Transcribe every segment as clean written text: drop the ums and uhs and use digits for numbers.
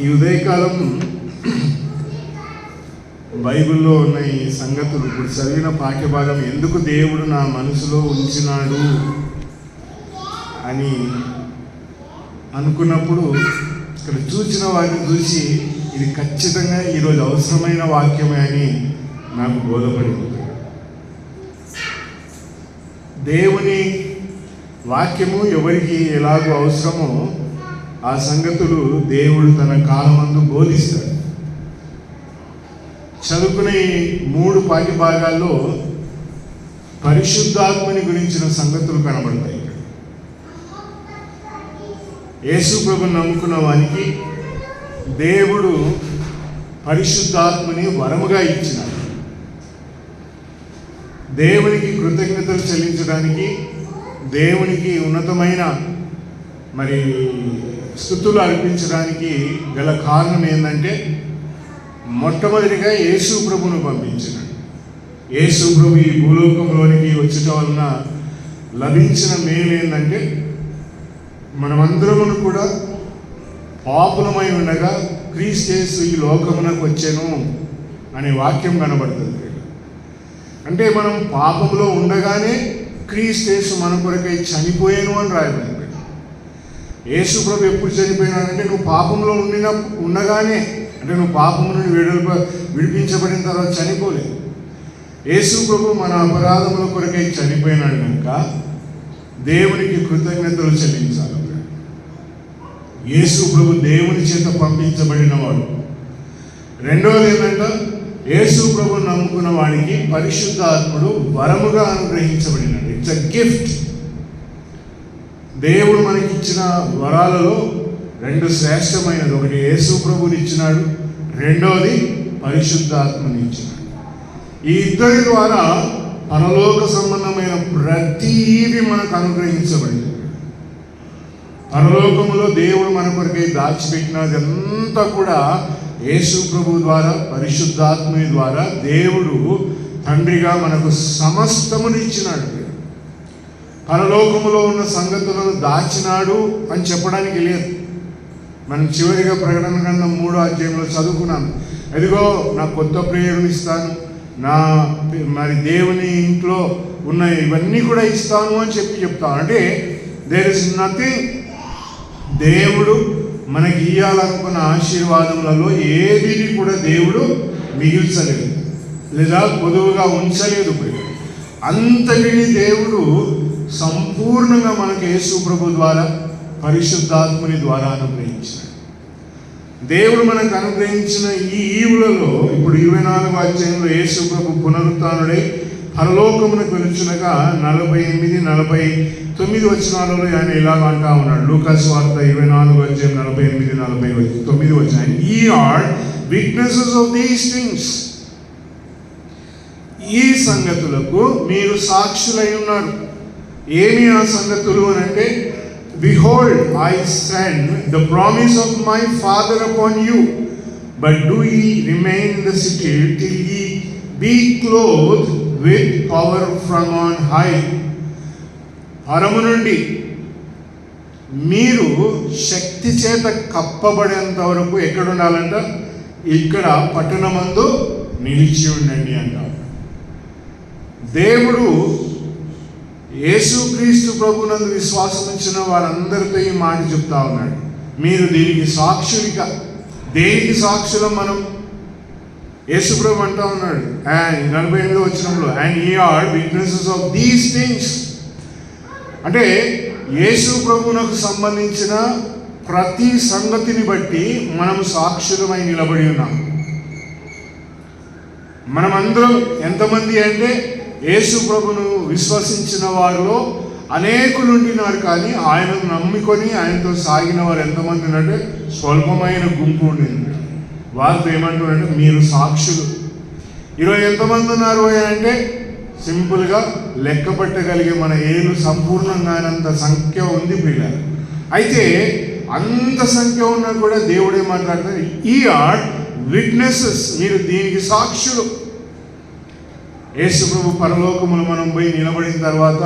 ఈ ఉదయకాలం బైబిల్లో ఉన్న ఈ సంగతులు, ఇప్పుడు చదివిన పాఠ్యభాగం ఎందుకు దేవుడు నా మనసులో ఉంచినాడు అని అనుకున్నప్పుడు ఇక్కడ చూసిన వాటిని చూసి ఇది ఖచ్చితంగా ఈరోజు అవసరమైన వాక్యమే అని నాకు బోధపడింది. దేవుని వాక్యము ఎవరికి ఎలాగో అవసరమో ఆ సంగతులు దేవుడు తన కాలమందు బోధిస్తాడు. చదువుకునే 3 పాఠ్యభాగాల్లో పరిశుద్ధాత్మని గురించిన సంగతులు కనబడతాయి. యేసు ప్రభువుని నమ్ముకున్న వానికి దేవుడు పరిశుద్ధాత్మని వరముగా ఇచ్చినాడు. దేవునికి కృతజ్ఞతలు చెల్లించడానికి, దేవునికి ఉన్నతమైన స్తుతులు అర్పించడానికి గల కారణం ఏంటంటే, మొట్టమొదటిగా యేసు ప్రభువును పంపించినాడు. యేసు ప్రభు ఈ భూలోకంలోనికి వచ్చటం వలన లభించిన మేలు ఏంటంటే, మనమందరమును కూడా పాపులమై ఉండగా క్రీస్తు యేసు ఈ లోకమునకు వచ్చెను అనే వాక్యం కనబడుతుంది. అంటే మనం పాపంలో ఉండగానే క్రీస్తు యేసు మన కొరకై చనిపోయాను అని రాయబడింది. యేసు ప్రభు ఎప్పుడు చనిపోయినాడంటే, నువ్వు పాపంలో ఉండగానే, అంటే నువ్వు పాపం నుండి విడిపించబడిన తర్వాత చనిపోలేదు. యేసు ప్రభు మన అపరాధముల కొరకై చనిపోయినాడు కనుక దేవునికి కృతజ్ఞతలు చెల్లించాలి. యేసు ప్రభు దేవుని చేత పంపించబడిన వాడు. రెండవది ఏంటంటే, యేసు ప్రభు నమ్ముకున్న వాడికి పరిశుద్ధాత్ముడు వరముగా అనుగ్రహించబడినాడు. It's a gift. దేవుడు మనకిచ్చిన వరాలలో 2 శ్రేష్టమైనది. ఒకటి యేసు ప్రభుని ఇచ్చినాడు, రెండవది పరిశుద్ధాత్మని ఇచ్చినాడు. ఈ ఇద్దరి ద్వారా పరలోక సంబంధమైన ప్రతీది మనకు అనుగ్రహించబడింది. పరలోకములో దేవుడు మన కొరకై దాచిపెట్టినదంతా కూడా యేసు ప్రభు ద్వారా, పరిశుద్ధాత్మని ద్వారా దేవుడు తండ్రిగా మనకు సమస్తమును ఇచ్చినాడు. పరలోకములో ఉన్న సంగతులను దాచినాడు అని చెప్పడానికి లేదు. మనం చివరిగా ప్రకటన గ్రంథం 3వ అధ్యాయంలో చదువుకున్నాం. అదిగో నా కొత్త ప్రేయర్ని ఇస్తాను, నా దేవుని ఇంట్లో ఉన్న ఇవన్నీ కూడా ఇస్తాను అని చెప్తాను. అంటే దేర్ ఇస్ నథింగ్. దేవుడు మనకి ఇవ్వాలనుకున్న ఆశీర్వాదములలో ఏది కూడా దేవుడు మిగిల్చలేదు, లేదా పొదువుగా ఉంచలేదు. అంతటిని దేవుడు సంపూర్ణంగా మనకు యేసు ప్రభు ద్వారా, పరిశుద్ధాత్మని ద్వారా అనుగ్రహించాడు. దేవుడు మనకు అనుగ్రహించిన ఈ ఈవులలో ఇప్పుడు 24వ అధ్యాయంలో యేసు ప్రభు పునరుత్థానుడై పరలోకమునకు వెలుచునగా 48, 49 వచనాలలో ఆయన ఇలాగ అంటా ఉన్నాడు. లూకాసు వార్త 24వ అధ్యాయం 48, 49 వచనం. "Ye are witnesses of these things." ఈ సంగతులకు మీరు సాక్షులై ఉన్నారు. ఏమి ఆ సంగతులు అని అంటే, "Behold, I send the promise of my Father upon you, but do ye remain in the city till ye be clothed with power from on high." పరము నుండి మీరు శక్తి చేత కప్పబడేంత వరకు ఎక్కడ ఉండాలంట? ఇక్కడ పట్టణమందు నిలిచి ఉండండి అంటారు. దేవుడు యేసుక్రీస్తు ప్రభునందు విశ్వాసం ఉంచిన వారందరితో ఈ మాట చెప్తా ఉన్నాడు. మీరు దీనికి సాక్షులుగా. దేనికి సాక్షులం మనం? యేసు ప్రభు అంటా ఉన్నాడు 48వ వచనంలో, "And ye are witnesses of these things." అంటే యేసు ప్రభువునకు సంబంధించిన ప్రతి సంగతిని బట్టి మనం సాక్షులమై నిలబడి ఉన్నాం. మనమందరం ఎంతమంది అంటే, యేసు ప్రభును విశ్వసించిన వారిలో అనేకులు ఉండినారు, కానీ ఆయనను నమ్ముకొని ఆయనతో సాగిన వారు ఎంతమంది అంటే స్వల్పమైన గుంపు ఉండింది. వారితో ఏమంటారంటే, మీరు సాక్షులు. ఈరోజు ఎంతమంది ఉన్నారు అంటే, సింపుల్గా లెక్క పెట్టగలిగే మన ఏళ్ళు సంపూర్ణంగానంత సంఖ్య ఉంది పిల్లలు. అయితే అంత సంఖ్య ఉన్నా కూడా దేవుడే మాట్లాడతారు, "ఈ ఆర్ విట్నెసెస్." మీరు దీనికి సాక్షులు. యేసు ప్రభు పరలోకములు మనం పోయి నిలబడిన తర్వాత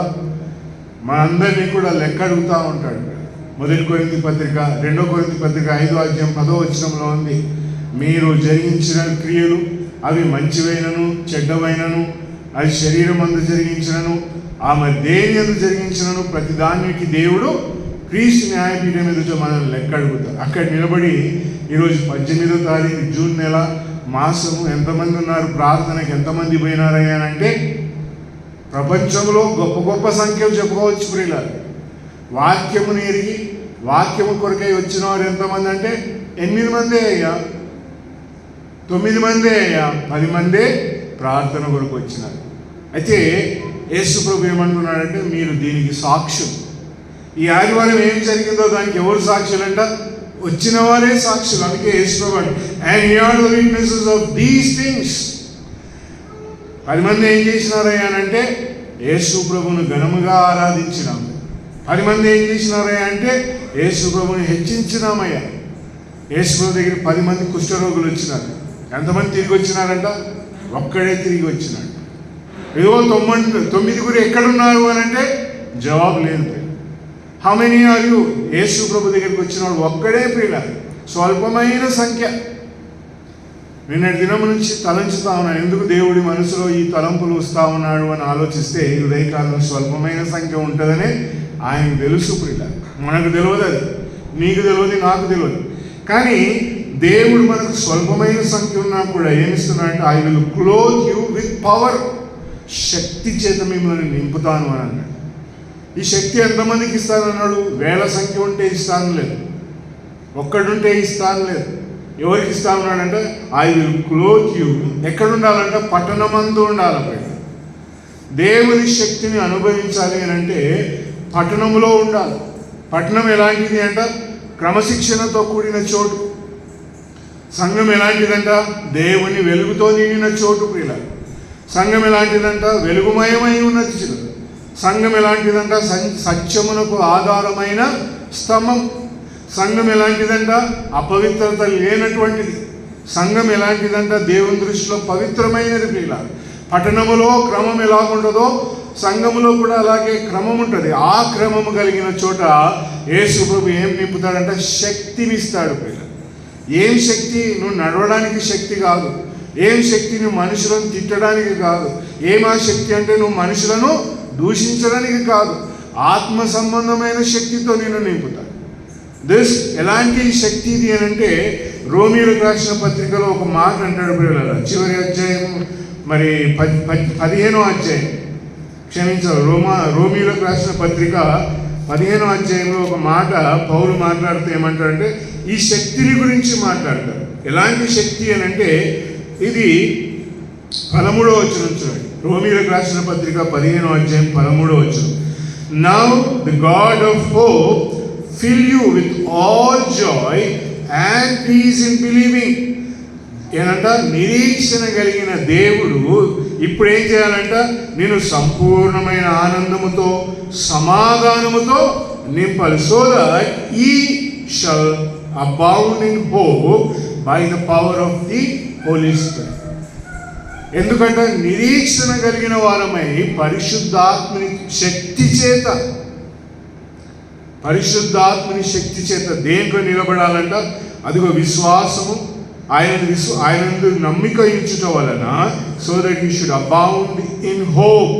మనందరినీ కూడా లెక్క అడుగుతూ ఉంటాడు. 2 కొరింథీ పత్రిక 5వ అధ్యాయం 10వ వచనంలో ఉంది, మీరు జరిగించిన క్రియలు అవి మంచివైనను చెడ్డవైనను, అది శరీరం అందు జరిగించినను ఆమె దేని అందు జరిగించినను ప్రతి దానికి దేవుడు క్రీస్తు న్యాయపీఠం ఎదుట మనల్ని లెక్క అడుగుతారు. అక్కడ నిలబడి ఈరోజు 18వ తారీఖు జూన్ నెల మాసము ఎంతమంది ఉన్నారు, ప్రార్థనకి ఎంతమంది పోయినారయ్యానంటే ప్రపంచంలో గొప్ప గొప్ప సంఖ్యలు చెప్పుకోవచ్చు. ప్రియులారా, వాక్యముని ఎరిగి వాక్యము కొరకై వచ్చిన వారు ఎంతమంది అంటే 8 మందే అయ్యా, 9 మందే అయ్యా, 10 మందే ప్రార్థన కొరకు వచ్చినారు. అయితే యేసు ప్రభు ఏమంటున్నాడంటే, మీరు దీనికి సాక్షులు. ఈ ఆదివారం ఏం జరిగిందో దానికి ఎవరు సాక్షులంట? వచ్చిన వారే సాక్షులు. అందుకే యేసు ప్రభు and you are the witnesses of these things. 10 మంది ఏం చేసినారయ్యా అంటే యేసు ప్రభువును ఘనముగా ఆరాధించినాము. 10 మంది ఏం చేసినారయ్యా అంటే యేసు ప్రభువుని హెచ్చించినామయ్యా. యేసు ప్రభు దగ్గర 10 మంది కుష్ఠరోగులు వచ్చినారు. ఎంతమంది తిరిగి వచ్చినారంట? ఒక్కడే తిరిగి వచ్చినాడు. ఏదో 9 ఎక్కడున్నారు అని అంటే జవాబు లేదు. How many are you? Yesu ప్రభు దగ్గరికి వచ్చినాడు ఒక్కడే. ప్రియుల స్వల్పమైన సంఖ్య. నిన్నటి దినం నుంచి తలంచుతా ఉన్నాను, ఎందుకు దేవుడి మనసులో ఈ తలంపులు వస్తూ ఉన్నాడు అని ఆలోచిస్తే ఉదయకాలంలో స్వల్పమైన సంఖ్య ఉంటుందని ఆయనకు తెలుసు. ప్రియుల మనకు తెలియదు, అది నీకు తెలియదు, నాకు తెలియదు. కానీ దేవుడు మనకు స్వల్పమైన సంఖ్య ఉన్నా కూడా ఏమిస్తున్నాడంటే I will clothe you with power. శక్తి చేత మిమ్మల్ని నింపుతాను అని అన్నాడు. ఈ శక్తి ఎంతమందికి ఇస్తానన్నాడు? 1000 సంఖ్య ఉంటే ఇస్తాను లేదు, ఒక్కడుంటే ఇస్తాను లేదు. ఎవరికి ఇస్తా ఉన్నాడంటే ఐ విల్ క్లోత్ యూ. ఎక్కడ ఉండాలంటే పట్టణమందు ఉండాలి. దేవుని శక్తిని అనుభవించాలి అని అంటే పట్టణంలో ఉండాలి. పట్టణం ఎలాంటిది అంట? క్రమశిక్షణతో కూడిన చోటు. సంఘం ఎలాంటిదంట? దేవుని వెలుగుతో నిండిన చోటు. ప్రియుల సంఘం ఎలాంటిదంట? వెలుగుమయమై ఉన్నది చిరు. సంఘం ఎలాంటిదంట? సత్యమునకు ఆధారమైన స్తంభం. సంఘం ఎలాంటిదంట? అపవిత్రత లేనటువంటిది. సంఘం ఎలాంటిదంట? దేవుని దృష్టిలో పవిత్రమైనది. ప్రియుల పట్టణములో క్రమం ఎలాగుంటుందో సంఘములో కూడా అలాగే క్రమం ఉంటుంది. ఆ క్రమము కలిగిన చోట యేసు ప్రభు ఏం నింపుతాడంట? శక్తినిస్తాడు. ప్రియుల ఏం శక్తి? నువ్వు నడవడానికి శక్తి కాదు. ఏం శక్తి? నువ్వు మనుషులను తిట్టడానికి కాదు. ఏమా శక్తి అంటే నువ్వు మనుషులను దూషించడానికి కాదు. ఆత్మ సంబంధమైన శక్తితో నేను నింపుతాను. దిస్ ఎలాంటి శక్తి ఇది అని అంటే రోమీయులకు రాసిన పత్రికలో ఒక మాట అంటాడు. ప్రియులారా చివరి అధ్యాయం మరి 15వ అధ్యాయం, క్షమించాలి, రోమీయులకు రాసిన పత్రిక 15వ అధ్యాయంలో ఒక మాట పౌలు మాట్లాడుతూ ఏమంటాడంటే ఈ శక్తిని గురించి మాట్లాడతారు. ఎలాంటి శక్తి అని అంటే ఇది 13వ వచనం చూడండి. రోమీయులకు రాసిన పత్రిక 15వ అధ్యాయం 13వ వచనం. Now the God of hope fill you with all joy and peace in believing. ఏనంట? నిరీక్షణ కలిగిన దేవుడు ఇప్పుడు ఏం చేయాలంట? నేను సంపూర్ణమైన ఆనందముతో సమాధానముతో నింపాలి. So that he shall abound in hope by the power of the Holy Spirit. ఎందుకంటే నిరీక్షణ కలిగిన వారమై పరిశుద్ధాత్మని శక్తి చేత దేంట్లో నిలబడాలంట? అదిగో విశ్వాసము, ఆయన నమ్మిక ఇచ్చుట వలన so that you should abound in hope.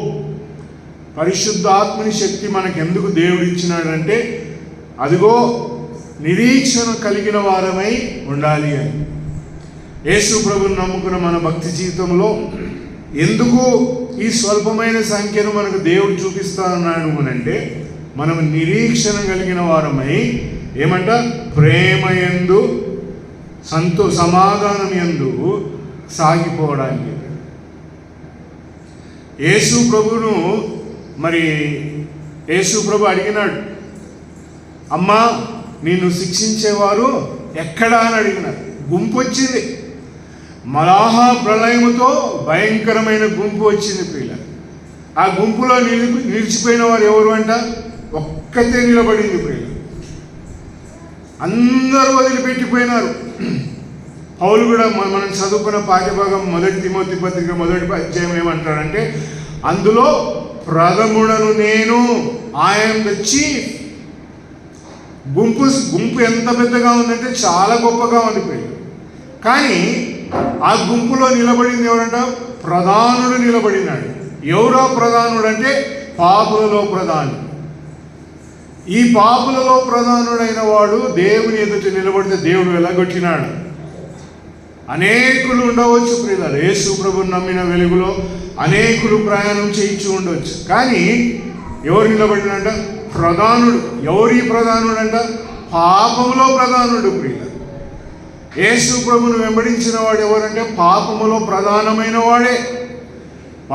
పరిశుద్ధాత్మని శక్తి మనకు ఎందుకు దేవుడు ఇచ్చినాడంటే అదిగో నిరీక్షణ కలిగిన వారమై ఉండాలి అని. యేసు ప్రభువుని నమ్ముకున్న మన భక్తి జీవితంలో ఎందుకు ఈ స్వల్పమైన సంఖ్యను మనకు దేవుడు చూపిస్తా ఉన్నాడు అని అంటే మనం నిరీక్షణ కలిగిన వారమై ఏమంట? ప్రేమ యందు సమాధానం యందు సాగిపోవడానికి. యేసు ప్రభు అడిగినాడు, అమ్మా నిన్ను శిక్షించేవారు ఎక్కడా అని అడిగినారు. గుంపు వచ్చింది, మలాహా ప్రళయముతో భయంకరమైన గుంపు వచ్చింది. ప్రియుల ఆ గుంపులో నిలిచిపోయిన వారు ఎవరు అంట? ఒక్కతే నిలబడింది. ప్రియుల అందరూ వదిలిపెట్టిపోయినారు. పౌలు కూడా మనం చదువుకున్న పాఠ్యభాగం 1 తిమోతి పత్రిక 1వ అధ్యాయం ఏమంటాడంటే అందులో ప్రథముడను నేను, ఐఎమ్ ద చీఫ్. గుంపు ఎంత పెద్దగా ఉందంటే చాలా గొప్పగా ఉండిపోయింది. కానీ ఆ గుంపులో నిలబడింది ఎవరంట? ప్రధానుడు నిలబడినాడు. ఎవరో ప్రధానుడు అంటే పాపులలో ప్రధానుడు. ఈ పాపులలో ప్రధానుడైన వాడు దేవుని ఎదుట నిలబడితే దేవుడు వెళ్ళగొట్టినాడు. అనేకులు ఉండవచ్చు ప్రియులారా, యేసు ప్రభువుని నమ్మిన వెలుగులో అనేకులు ప్రయాణం చేయించి ఉండవచ్చు. కానీ ఎవరు నిలబడినంట? ప్రధానుడు. ఎవరి ప్రధానుడు అంట? పాపములో ప్రధానుడు. ప్రియులారా, యేసు ప్రభువును వెంబడించిన వాడు ఎవరంటే పాపములో ప్రధానమైన వాడే.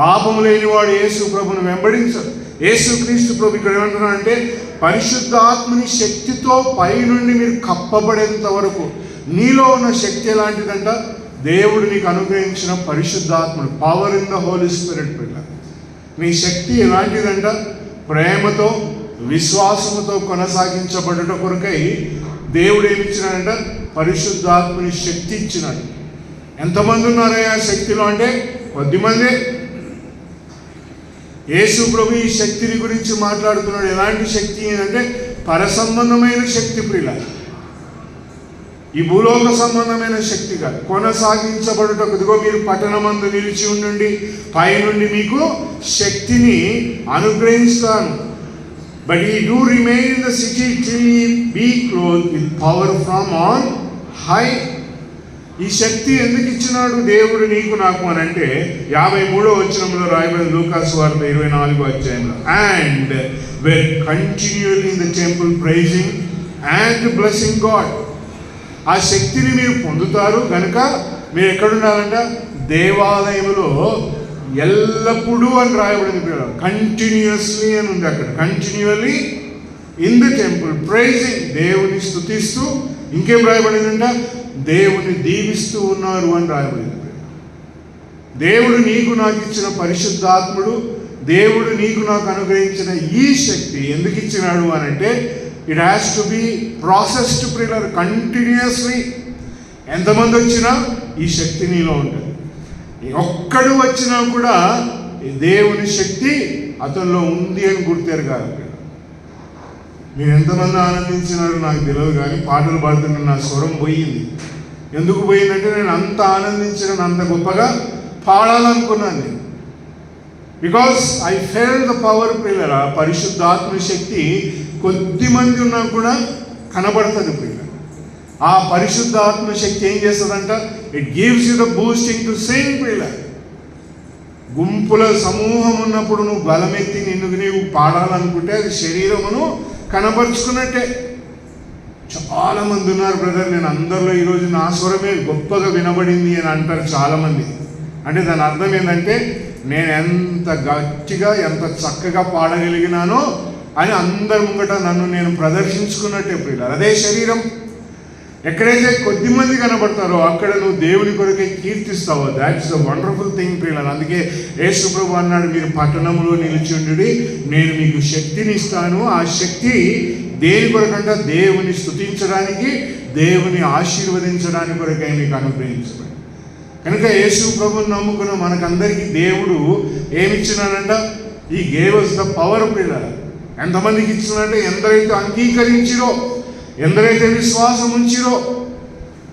పాపము లేనివాడు యేసు ప్రభువును వెంబడించడు. యేసుక్రీస్తు ప్రభు ఇక్కడ ఏమంటున్నాడంటే పరిశుద్ధాత్మని శక్తితో పైనుండి మీరు కప్పబడేంత వరకు నీలో ఉన్న శక్తి ఎలాంటిదంట? దేవుడు నీకు అనుగ్రహించిన పరిశుద్ధాత్ముడు, power in the holy spirit. పిల్లలు, నీ శక్తి ఎలాంటిదంట? ప్రేమతో విశ్వాసముతో కొనసాగించబడుట కొరకై దేవుడు ఏమిచ్చినాడంట? పరిశుద్ధాత్మని శక్తి ఇచ్చినాడు. ఎంతమంది ఉన్నారయ్యా శక్తిలో అంటే? కొద్దిమందే. యేసు ప్రభు ఈ శక్తిని గురించి మాట్లాడుతున్నాడు. ఎలాంటి శక్తి అంటే పరసంబంధమైన శక్తి ప్రియులారా, ఈ భూలోక సంబంధమైన శక్తిగా కొనసాగించబడుటకు. ఇదిగో మీరు పట్టణమందు నిలిచి ఉండండి, పైనుండి మీకు శక్తిని అనుగ్రహిస్తాను. But ye do remain in the city till you be clothed with power from on high. ఈ శక్తి ఎందుకు ఇచ్చినాడు దేవుడు నీకు నాకు అని అంటే 53వ వచనంలో రాయబడిన లూకాసు వార్త 24వ అధ్యాయంలో, and were continually in the temple praising and blessing God. ఆ శక్తిని మీరు పొందుతారు కనుక మీరు ఎక్కడుండాలంట? దేవాలయంలో ఎల్లప్పుడూ అని రాయబడింది. కంటిన్యూస్లీ అని ఉంది అక్కడ. Continually in the temple praising, దేవుని స్తుతిస్తూ. ఇంకేం రాయబడిందంట? దేవుని దీవిస్తూ ఉన్నారు అని రాయబడింది. దేవుడు నీకు నాకు ఇచ్చిన పరిశుద్ధాత్ముడు, దేవుడు నీకు నాకు అనుగ్రహించిన ఈ శక్తి ఎందుకు ఇచ్చినాడు అని అంటే it has to be processed peculiar continuously. ఎంతమంది వచ్చినా ఈ శక్తి నీలో ఉంటుంది. ఒక్కడు వచ్చినా కూడా దేవుని శక్తి అతనిలో ఉంది అని గుర్తెరగాలి. మీరు ఎంతమంది ఆనందించినారు నాకు తెలియదు, కానీ పాటలు పాడుతున్న నా స్వరం పోయింది. ఎందుకు పోయిందంటే నేను అంత ఆనందించిన, అంత గొప్పగా పాడాలనుకున్నాను నేను. Because I fell the power peculiar. పరిశుద్ధాత్మ శక్తి కొద్ది మంది ఉన్నా కూడా కనబడుతుంది ప్రియులర్. ఆ పరిశుద్ధాత్మ శక్తి ఏం చేస్తుందంట? It gives you the boosting to sing peculiar. గుంపుల సమూహం ఉన్నప్పుడు నువ్వు బలమెత్తి నీవు పాడాలనుకుంటే అది శరీరమును కనపరుచుకున్నట్టే. చాలామంది ఉన్నారు బ్రదర్, నేను అందరిలో ఈరోజు నా స్వరమే గొప్పగా వినబడింది అని అంటారు చాలామంది. అంటే దాని అర్థం ఏంటంటే నేను ఎంత గట్టిగా ఎంత చక్కగా పాడగలిగినానో అని అందరి ముంగట నన్ను నేను ప్రదర్శించుకున్నట్టే ప్రియులారా. అదే శరీరం. ఎక్కడైతే కొద్ది మంది కనబడతారో అక్కడ నువ్వు దేవుని కొరకే కీర్తిస్తావో. దాట్స్ ద వండర్ఫుల్ థింగ్ ప్రియులారా. అందుకే యేసు ప్రభు అన్నాడు, మీరు పట్టణంలో నిలిచి ఉండి నేను మీకు శక్తిని ఇస్తాను. ఆ శక్తి దేని కొరకంటే దేవుని స్తుతించడానికి, దేవుని ఆశీర్వదించడానికి కొరకై మీకు అనుగ్రహించబడి. కనుక యేసు ప్రభుని నమ్ముకున్న మనకందరికీ దేవుడు ఏమిచ్చినాడంట? ఈ గేవ్ us ద పవర్ ప్రియులారా. ఎంతమందికి ఇచ్చినాడంటే ఎందరైతే అంగీకరించిరో, ఎందరైతే విశ్వాసం ఉంచిరో,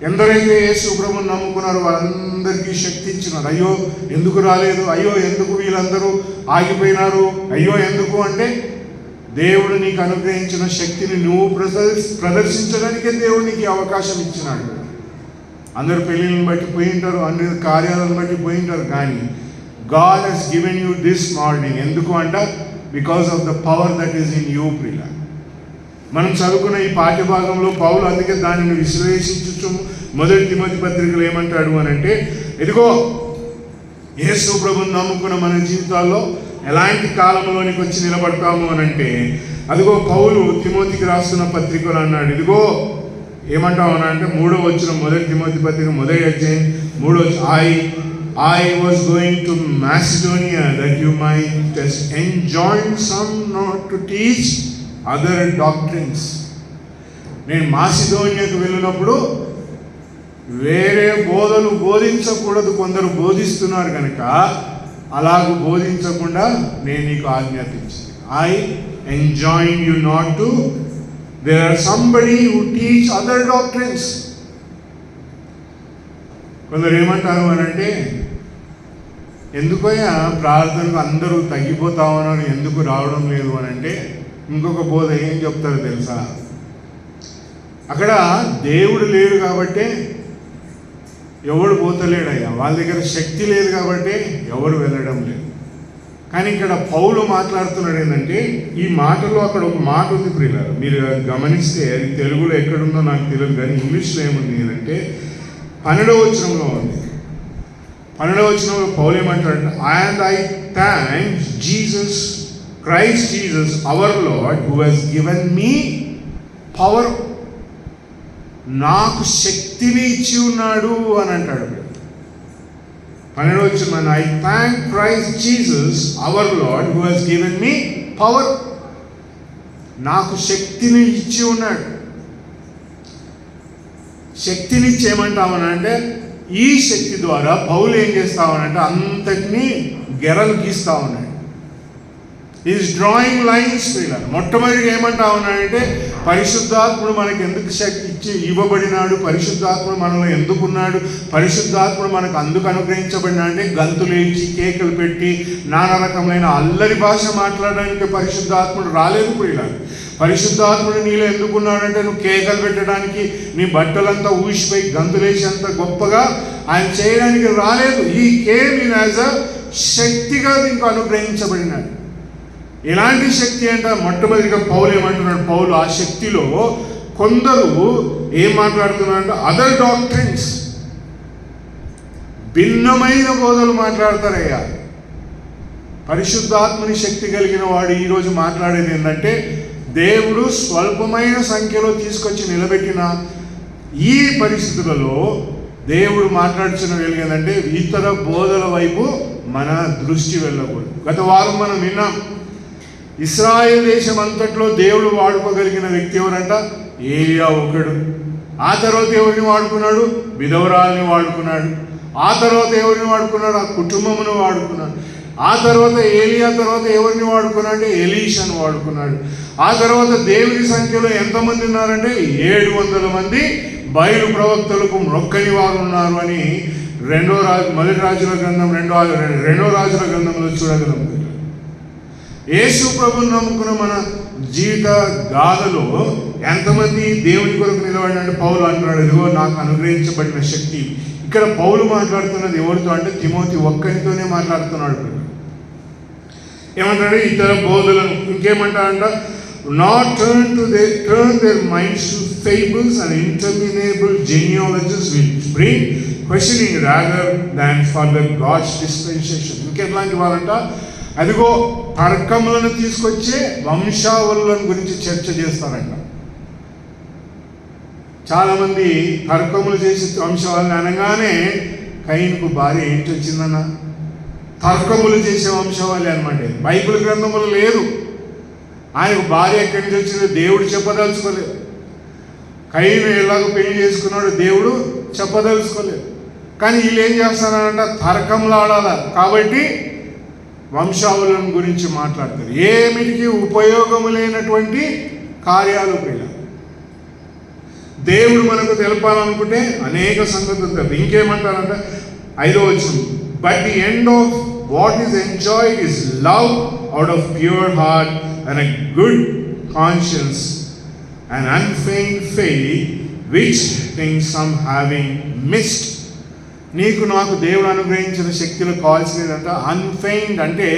ఎందరైతే యేసు ప్రభుని నమ్ముకున్నారో వాళ్ళందరికీ శక్తి ఇచ్చినారు. అయ్యో ఎందుకు రాలేదు, అయ్యో ఎందుకు వీళ్ళందరూ ఆగిపోయినారు, అయ్యో ఎందుకు అంటే దేవుడు నీకు అనుగ్రహించిన శక్తిని నువ్వు ప్రదర్శించడానికే దేవుడు నీకు అవకాశం ఇచ్చినాడు. అందరు పెళ్ళిళ్ళని బట్టి పోయి ఉంటారు, అన్ని కార్యాలను బట్టి పోయి ఉంటారు, కానీ God has given you this morning. ఎందుకు అంట? Because of the power that is in you ప్రియుల. మనం చదువుకున్న ఈ పాఠ్యభాగంలో పౌలు అందుకే దానిని విశ్లేషించు మొదటి తిమోతి పత్రికలు ఏమంటాడు అని అంటే, ఇదిగో యేసు ప్రభువుని నమ్ముకున్న మన జీవితాల్లో ఎలాంటి కాలంలోనికి వచ్చి నిలబడతాము అని అంటే, అదిగో పౌలు తిమోతికి రాస్తున్న పత్రికలు అన్నాడు. ఇదిగో ఏమంటావు అని అంటే 3వ వచనం, మొదటి తిమోతి పత్రిక 1వ అధ్యాయం 3వ వచనం, I was going to Macedonia that you might enjoin some not to teach other doctrines. నేను మాసిదోనియాకు వెళ్ళినప్పుడు వేరే బోధలు బోధించకూడదు, కొందరు బోధిస్తున్నారు కనుక అలాగూ బోధించకుండా నేను నీకు ఆజ్ఞాపించింది. I enjoin you not to There are somebody who teach other doctrines. కొందరు ఏమంటారు అని అంటే, ఎందుకయ్యా ప్రార్థనకు అందరూ తగ్గిపోతా ఉన్నారు, ఎందుకు రావడం లేదు అని అంటే, ఇంకొక బోధ ఏం చెప్తారో తెలుసా? అక్కడ దేవుడు లేడు కాబట్టి ఎవడు పోతలేడయ్యా, వాళ్ళ దగ్గర శక్తి లేదు కాబట్టి ఎవడు వెళ్ళడం లేదు. కానీ ఇక్కడ పౌలు మాట్లాడుతున్నాడు ఏంటంటే, ఈ మాటలో అక్కడ ఒక మాట ఉంది ప్రియులారా, మీరు గమనిస్తే అది తెలుగులో ఎక్కడుందో నాకు తెలియదు, కానీ ఇంగ్లీష్లో ఏముంది అంటే 12వ వచనంలో ఉంది. 12వ వచనంలో పౌలు ఏమంటాడంటే, and I thank Jesus Christ Jesus our Lord who has given me power. నాకు శక్తిని ఇచ్చి ఉన్నాడు అని అంటాడు. 12వ వచనం, I thank Christ Jesus our Lord who has given me power. నాకు శక్తిని ఇచ్చి ఉన్నాడు. శక్తిని ఇచ్చేయమంటామనంటే, ఈ శక్తి ద్వారా పౌలు ఏం చేస్తామనంటే అంతటినీ గెరలు గీస్తా ఉన్నాడు. Is drawing lines. మొట్టమొదటిగా ఏమంటా ఉన్నాడంటే, పరిశుద్ధాత్ముడు మనకు ఎందుకు శక్తి ఇవ్వబడినాడు, పరిశుద్ధాత్ముడు మనలో ఎందుకున్నాడు, పరిశుద్ధాత్ముడు మనకు అందుకు అనుగ్రహించబడినా అంటే గంతులేచి కేకలు పెట్టి నానా రకమైన అల్లరి భాష మాట్లాడడానికి పరిశుద్ధాత్ముడు రాలేదు. ప్రియులారా, పరిశుద్ధాత్ముడు నీలో ఎందుకున్నాడంటే నువ్వు కేకలు పెట్టడానికి, నీ బట్టలంతా ఊసిపోయి గంతులేసేంత గొప్పగా ఆయన చేయడానికి రాలేదు. ఈ కేమ్ ఇన్ యాజ్ అ శక్తిగా నీకు అనుగ్రహించబడినాడు. ఎలాంటి శక్తి అంటే, మొట్టమొదటిగా పౌలు ఏమంటున్నాడు, పౌలు ఆ శక్తిలో కొందరు ఏం మాట్లాడుతున్నారంటే అదర్ డాక్ట్రిన్స్, భిన్నమైన బోధలు మాట్లాడతారయ్యా. పరిశుద్ధాత్మని శక్తి కలిగిన వాడు ఈరోజు మాట్లాడేది ఏంటంటే, దేవుడు స్వల్పమైన సంఖ్యలో తీసుకొచ్చి నిలబెట్టిన ఈ పరిస్థితులలో దేవుడు మాట్లాడుతున్నగలిగిందంటే ఇతర బోధల వైపు మన దృష్టి వెళ్ళకూడదు. గత వారం మనం విన్నాం, ఇశ్రాయేల్ దేశం అంతట్లో దేవుడు వాడుకోగలిగిన వ్యక్తి ఎవరంట? ఏలియా ఒకడు. ఆ తర్వాత ఎవరిని వాడుకున్నాడు? విధవరాల్ని వాడుకున్నాడు. ఆ తర్వాత ఎవరిని వాడుకున్నాడు? ఆ కుటుంబమును వాడుకున్నాడు. ఆ తర్వాత ఏలియా తర్వాత ఎవరిని వాడుకున్నాడు అంటే ఎలీషాను వాడుకున్నాడు. ఆ తర్వాత దేవుని సంఖ్యలో ఎంతమంది ఉన్నారంటే 700 మంది బయలు ప్రవక్తలకు మొక్కని వారు ఉన్నారు అని మొదటి రాజుల గ్రంథం రెండో రాజుల గ్రంథంలో చూడగలం. యేసు ప్రభువుని నమ్ముకున్న మన జీవిత గాథలో ఎంతమంది దేవుని కొరకు నిలబడినట్టు పౌలు అంటున్నాడు, ఇదిగో నాకు అనుగ్రహించబడిన శక్తి. ఇక్కడ పౌలు మాట్లాడుతున్నది ఎవరితో అంటే తిమోతి ఒక్కరితోనే మాట్లాడుతున్నాడు. ఏమంటాడు? ఇతర బోధలను ఇంకేమంటాడంట, not turn their minds to fables and interminable genealogies which bring questioning rather than for the God's dispensation. ఇంకెట్లాంటి వాళ్ళంట, అదిగో తర్కములను తీసుకొచ్చే వంశావళులను గురించి చర్చ చేస్తారంట. చాలామంది తర్కములు చేసి వంశావళిని అనగానే కయీనుకు భార్య ఏంటి వచ్చిందన్న, తర్కములు చేసే వంశావళి అనమాట. బైబిల్ గ్రంథములు లేదు. ఆయనకు భార్య ఎక్కడి నుంచి వచ్చిందో దేవుడు చెప్పదలుచుకోలేదు. కయీను ఎలాగో పెళ్లి చేసుకున్నాడు దేవుడు చెప్పదలుచుకోలేదు. కానీ వీళ్ళు ఏం చేస్తారంట, తర్కంలో ఆడాల కాబట్టి వంశావళులను గురించి మాట్లాడతారు. ఏమిటికి ఉపయోగము లేనటువంటి కార్యాలు ప్రియ. దేవుడు మనకు తెలపాలనుకుంటే అనేక సంగతులు తెలుపు. ఇంకేమంటారంట 5వ వచనం, but the end of what is enjoyed is love out of pure heart and a good conscience and unfeigned faith which things some having missed. నీకు నాకు దేవుడు అనుగ్రహించిన శక్తిలో కావాల్సినదంట అన్ఫెయిన్డ్ అంటే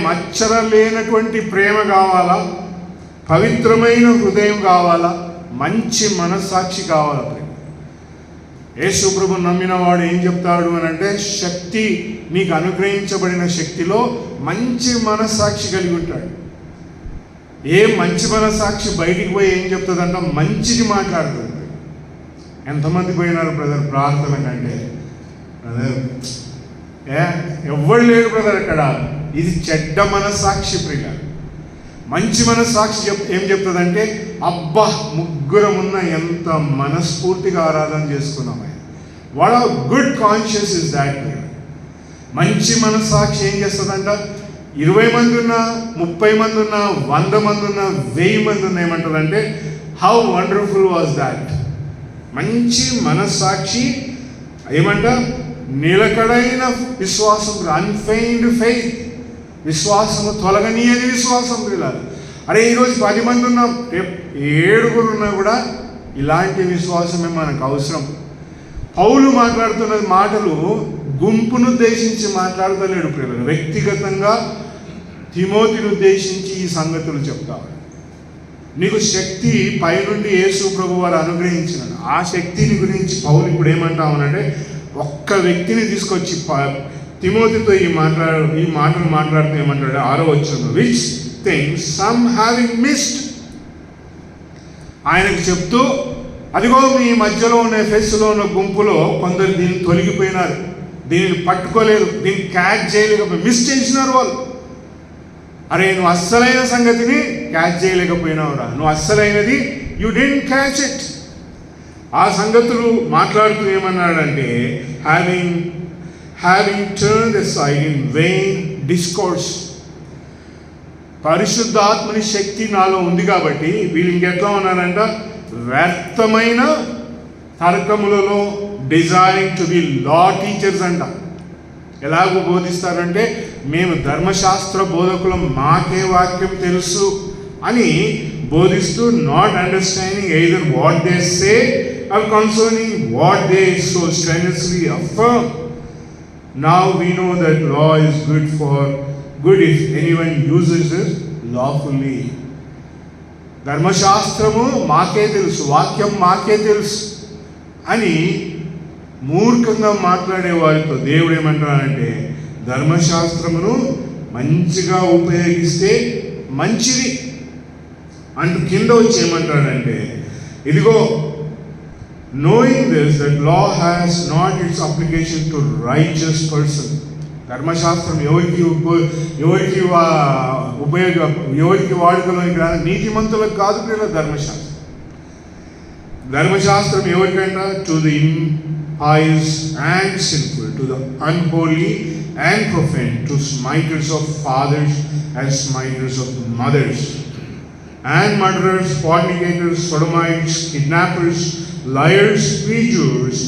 మచ్చర లేనటువంటి ప్రేమ కావాలా, పవిత్రమైన హృదయం కావాలా, మంచి మనస్సాక్షి కావాలా. యేసు ప్రభు నమ్మిన వాడు ఏం చెప్తాడు అని అంటే, శక్తి నీకు అనుగ్రహించబడిన శక్తిలో మంచి మనస్సాక్షి కలిగి ఉంటాడు. ఏ మంచి మనస్సాక్షి బయటికి పోయి ఏం చెప్తుందంట, మంచిది మాట్లాడుతుంది. ఎంతమంది పోయినారు బ్రదర్ ప్రార్థన కంటే? బ్రదర్ ఎవ్వడు లేడు బ్రదర్ అక్కడ. ఇది చెడ్డ మనస్సాక్షి ప్రియ. మంచి మనస్సాక్షి ఏం చెప్తుందంటే, అబ్బా ముగ్గురం ఉన్న ఎంత మనస్ఫూర్తిగా ఆరాధన చేసుకున్నామా. What good conscious is that. మంచి మనస్సాక్షి ఏం చేస్తుందంట, 20 మంది ఉన్నా, 30 మంది ఉన్నా, 100 మంది ఉన్నా, 1000 మంది ఉన్నా ఏమంటారంటే హౌ వండర్ఫుల్ వాజ్ దాట్. మంచి మనస్సాక్షి ఏమంట, నిలకడైన విశ్వాసం, అన్ఫెయిన్డ్ ఫెయిత్, విశ్వాసము తొలగనీయని విశ్వాసం పిల్లలు. అరే ఈరోజు 10 మంది ఉన్నాం, రేపు 7 ఉన్నా కూడా ఇలాంటి విశ్వాసమే మనకు అవసరం. పౌలు మాట్లాడుతున్న మాటలు గుంపును ఉద్దేశించి మాట్లాడతలేడు పిల్లలు, వ్యక్తిగతంగా తిమోతిని ఉద్దేశించి ఈ సంగతులు చెప్తాడు. నీకు శక్తి పైనుండి యేసు ప్రభు వారు అనుగ్రహించినాడు. ఆ శక్తిని గురించి పౌలు ఇప్పుడు ఏమంటామనంటే, ఒక్క వ్యక్తిని తీసుకొచ్చి తిమోతితో ఈ మాటలు మాట్లాడుతూ ఏమంటాడు, 6వ వచనంలో, which things some having missed, ఆయనకు చెప్తూ అదిగో మీ మధ్యలో ఉన్న ఎఫెస్సులో ఉన్న గుంపులో కొందరు దీన్ని తొలగిపోయినారు, దీనిని పట్టుకోలేదు, దీన్ని క్యాచ్ చేయలేకపోయి మిస్ చేసినారు వాళ్ళు. అరే నువ్వు అస్సలైన సంగతిని క్యాచ్ చేయలేకపోయినావురా, నువ్వు అస్సలైనది యు డిడ్ంట్ క్యాచ్ ఇట్. ఆ సంగతులు మాట్లాడుతూ ఏమన్నాడంటే, having turned aside in vain discourse. పరిశుద్ధాత్మని శక్తి నాలో ఉంది కాబట్టి వీళ్ళు ఇంకెట్లా ఉన్నారంట, వ్యర్థమైన తర్కములలో desiring to be law teachers అంట. ఎలాగో బోధిస్తారంటే, మేము ధర్మశాస్త్ర బోధకులం, మాకే వాక్యం తెలుసు అని బోధిస్తూ, not understanding either what they say or concerning what they so strenuously affirm. Now we know that law is good if anyone uses it lawfully. ధర్మశాస్త్రము మాకే తెలుసు, వాక్యం మాకే తెలుసు అని మూర్ఖంగా మాట్లాడే వారితో దేవుడు ఏమంటాడంటే, ధర్మశాస్త్రమును మంచిగా ఉపయోగిస్తే మంచిది అంటూ కింద వచ్చి ఏమంటాడంటే, ఇదిగో knowing this that law has not its application to righteous person. ధర్మశాస్త్రం ఎవరికి వాడుకలోనికి రాదు, నీతిమంతులకు కాదు పిల్లల ధర్మశాస్త్రం. ధర్మశాస్త్రం ఎవరికైనా to the impious and sinful, to the unholy and profane, to smiters of fathers and smiters of mothers, and murderers, fornicators, sodomites, kidnappers, liars, perjurers,